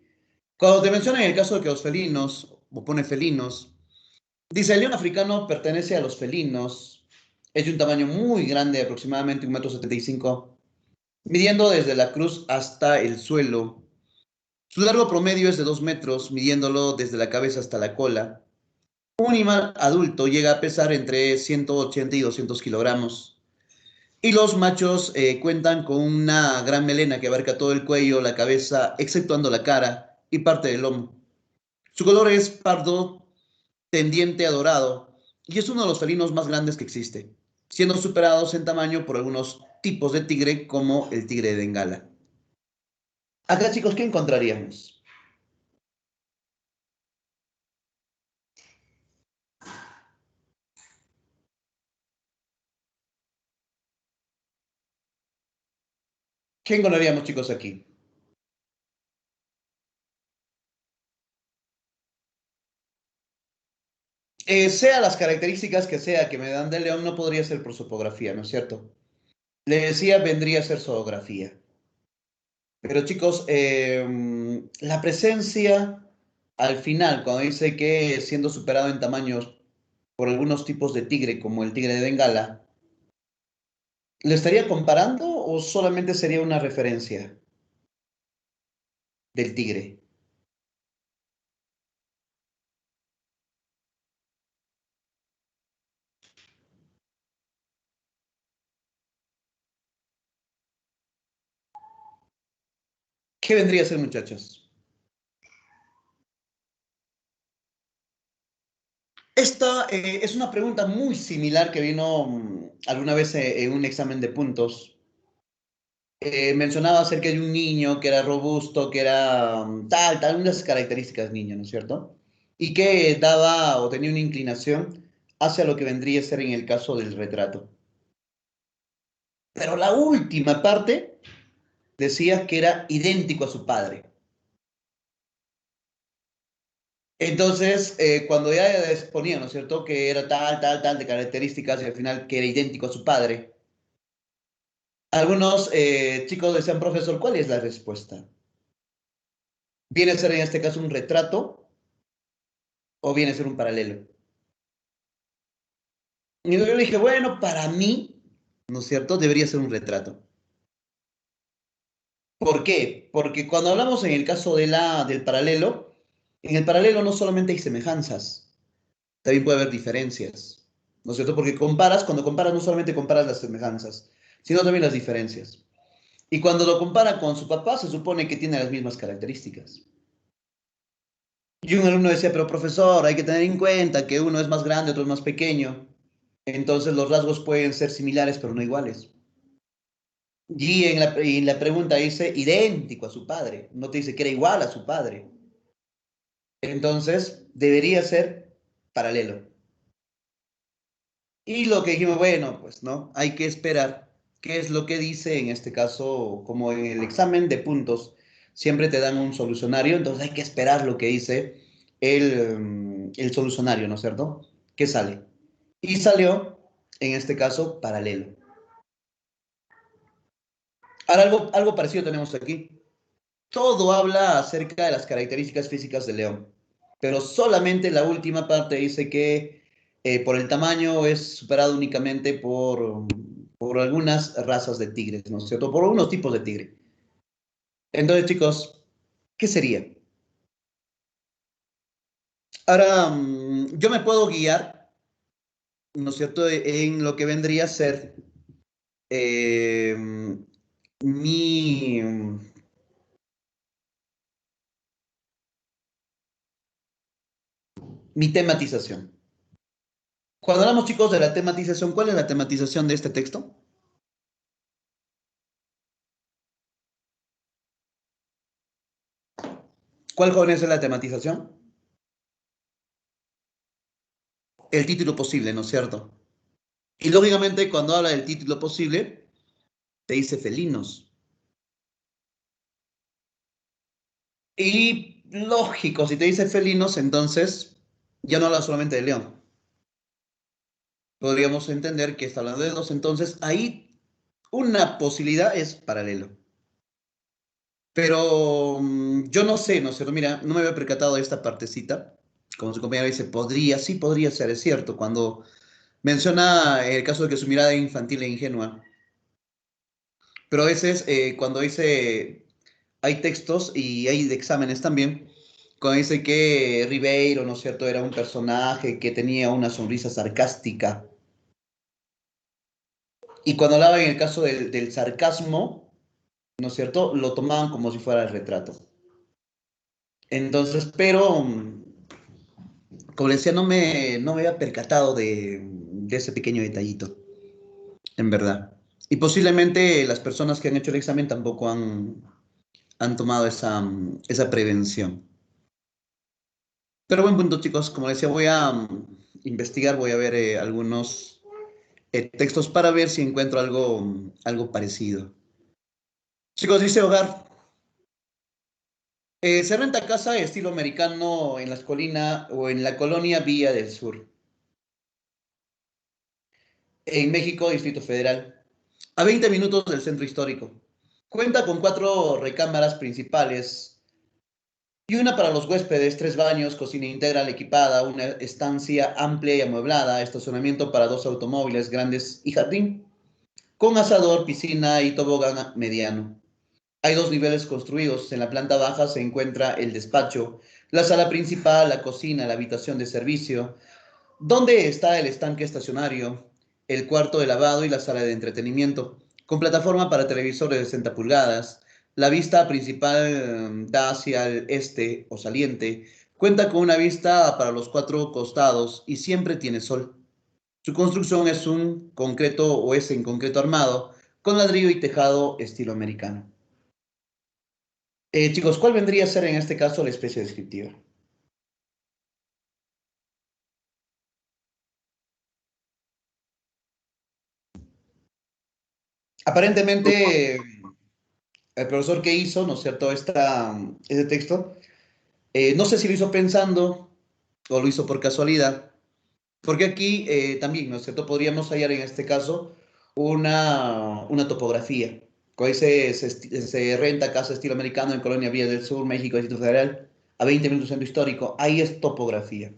A: Cuando te mencionan el caso de que los felinos, o pone felinos, dice, el león africano pertenece a los felinos, es de un tamaño muy grande, aproximadamente 1,75 m, midiendo desde la cruz hasta el suelo. Su largo promedio es de 2 metros, midiéndolo desde la cabeza hasta la cola. Un animal adulto llega a pesar entre 180 y 200 kilogramos. Y los machos cuentan con una gran melena que abarca todo el cuello, la cabeza, exceptuando la cara y parte del lomo. Su color es pardo tendiente a dorado y es uno de los felinos más grandes que existe, siendo superados en tamaño por algunos tipos de tigre como el tigre de Bengala. Acá, chicos, ¿qué encontraríamos? ¿Qué encontraríamos, chicos, aquí? Sea las características que sea que me dan del león, no podría ser por su topografía, ¿no es cierto? Le decía, vendría a ser zoografía. Pero chicos, la presencia al final, cuando dice que siendo superado en tamaños por algunos tipos de tigre, como el tigre de Bengala, ¿le estaría comparando o solamente sería una referencia del tigre? ¿Qué vendría a ser, muchachos? Esta es una pregunta muy similar que vino alguna vez en un examen de puntos. Mencionaba acerca de un niño que era robusto, que era tal, unas características niño, ¿no es cierto? Y que daba o tenía una inclinación hacia lo que vendría a ser en el caso del retrato. Pero la última parte decía que era idéntico a su padre. Entonces, cuando ya exponía, ¿no es cierto?, que era tal de características y al final que era idéntico a su padre, algunos chicos decían, profesor, ¿cuál es la respuesta? ¿Viene a ser en este caso un retrato o viene a ser un paralelo? Y yo le dije, bueno, para mí, ¿no es cierto?, debería ser un retrato. ¿Por qué? Porque cuando hablamos en el caso del paralelo, en el paralelo no solamente hay semejanzas, también puede haber diferencias, ¿no es cierto? Porque cuando comparas no solamente comparas las semejanzas, sino también las diferencias. Y cuando lo compara con su papá, se supone que tiene las mismas características. Y un alumno decía, pero profesor, hay que tener en cuenta que uno es más grande, otro es más pequeño. Entonces los rasgos pueden ser similares, pero no iguales. Y en la pregunta dice idéntico a su padre, no te dice que era igual a su padre. Entonces debería ser paralelo. Y lo que dijimos, bueno, pues no, hay que esperar qué es lo que dice en este caso, como en el examen de puntos, siempre te dan un solucionario, entonces hay que esperar lo que dice el solucionario, ¿no es cierto? ¿Qué sale? Y salió, en este caso, paralelo. Ahora algo parecido tenemos aquí. Todo habla acerca de las características físicas del león, pero solamente la última parte dice que por el tamaño es superado únicamente por algunas razas de tigres, ¿no es cierto? Por algunos tipos de tigre. Entonces, chicos, ¿qué sería? Ahora, yo me puedo guiar ¿no es cierto?, en lo que vendría a ser eh, mi, mi tematización. Cuando hablamos, chicos, de la tematización, ¿cuál es la tematización de este texto? ¿Cuál, jóvenes, es la tematización? El título posible, ¿no es cierto? Y lógicamente, cuando habla del título posible, te dice felinos. Y lógico, si te dice felinos, entonces ya no habla solamente de león. Podríamos entender que está hablando de dos, entonces ahí una posibilidad es paralelo. Pero yo no sé, ¿no es cierto? Mira, no me había percatado de esta partecita. Como su compañero dice, podría, sí podría ser, es cierto. Cuando menciona el caso de que su mirada es infantil e ingenua. Pero a veces cuando dice, hay textos y hay de exámenes también, cuando dice que Ribeiro, ¿no es cierto?, era un personaje que tenía una sonrisa sarcástica. Y cuando hablaba en el caso del sarcasmo, ¿no es cierto?, lo tomaban como si fuera el retrato. Entonces, pero, como le decía, no me había percatado de ese pequeño detallito, en verdad. Y posiblemente las personas que han hecho el examen tampoco han tomado esa prevención. Pero buen punto, chicos. Como decía, voy a investigar, voy a ver algunos textos para ver si encuentro algo parecido. Chicos, dice Hogar. Se renta casa estilo americano en las colinas o en la colonia Villa del Sur. En México, Distrito Federal. A 20 minutos del centro histórico. Cuenta con 4 recámaras principales y una para los huéspedes, 3 baños, cocina integral equipada, una estancia amplia y amueblada, estacionamiento para 2 automóviles grandes y jardín, con asador, piscina y tobogán mediano. Hay 2 niveles construidos. En la planta baja se encuentra el despacho, la sala principal, la cocina, la habitación de servicio, donde está el estanque estacionario, el cuarto de lavado y la sala de entretenimiento, con plataforma para televisores de 60 pulgadas. La vista principal da hacia el este o saliente. Cuenta con una vista para los 4 costados y siempre tiene sol. Su construcción es un concreto o es en concreto armado, con ladrillo y tejado estilo americano. Chicos, ¿cuál vendría a ser en este caso la especie descriptiva? Aparentemente, el profesor que hizo, ¿no es cierto?, ese texto, no sé si lo hizo pensando o lo hizo por casualidad, porque aquí también, ¿no es cierto?, podríamos hallar en este caso una topografía. Cuando se renta casa estilo americano en Colonia Villa del Sur, México, Distrito Federal, a 20 minutos centro histórico, ahí es topografía.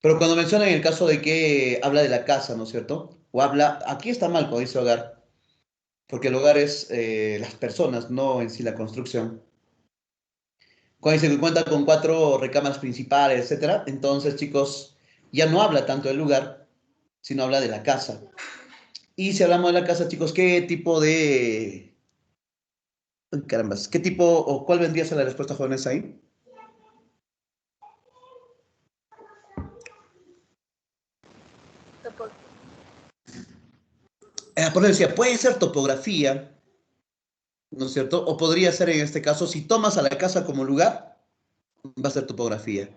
A: Pero cuando menciona en el caso de que habla de la casa, ¿no es cierto? O habla, aquí está mal cuando dice hogar, porque el hogar es las personas, no en sí la construcción. Cuando dice que cuenta con 4 recámaras principales, etcétera, entonces, chicos, ya no habla tanto del lugar, sino habla de la casa. Y si hablamos de la casa, chicos, ¿qué tipo de... Uy, carambas, ¿qué tipo o cuál vendría a ser la respuesta, jóvenes, ahí?
F: Topo-
A: Por eso decía, puede ser topografía, ¿no es cierto? O podría ser en este caso, si tomas a la casa como lugar, va a ser topografía.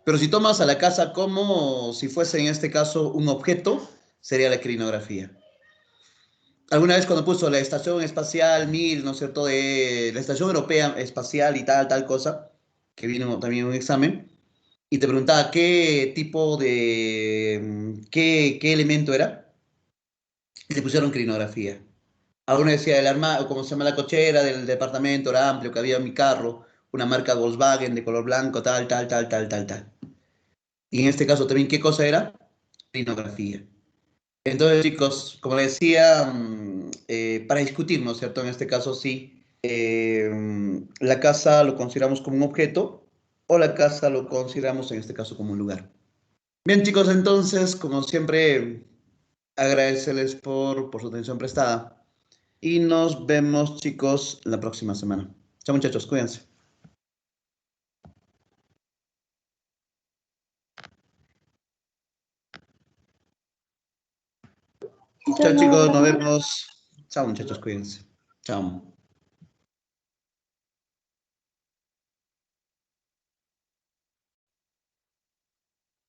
A: Pero si tomas a la casa como si fuese en este caso un objeto, sería la crinografía. Alguna vez cuando puso la Estación Espacial Mir, ¿no es cierto?, de la Estación Europea Espacial y tal cosa, que vino también un examen, y te preguntaba qué tipo qué elemento era, y te pusieron crinografía. Alguno decía el arma, como se llama la cochera del departamento, era amplio, que había en mi carro, una marca Volkswagen de color blanco, tal. Y en este caso también, ¿qué cosa era? Crinografía. Entonces, chicos, como les decía, para discutir, ¿no es cierto? En este caso, sí, la casa lo consideramos como un objeto o la casa lo consideramos en este caso como un lugar. Bien, chicos, entonces, como siempre, agradecerles por su atención prestada. Y nos vemos, chicos, la próxima semana. Chao, muchachos, cuídense. Chao, chicos, nos vemos. Chao, muchachos, cuídense. Chao.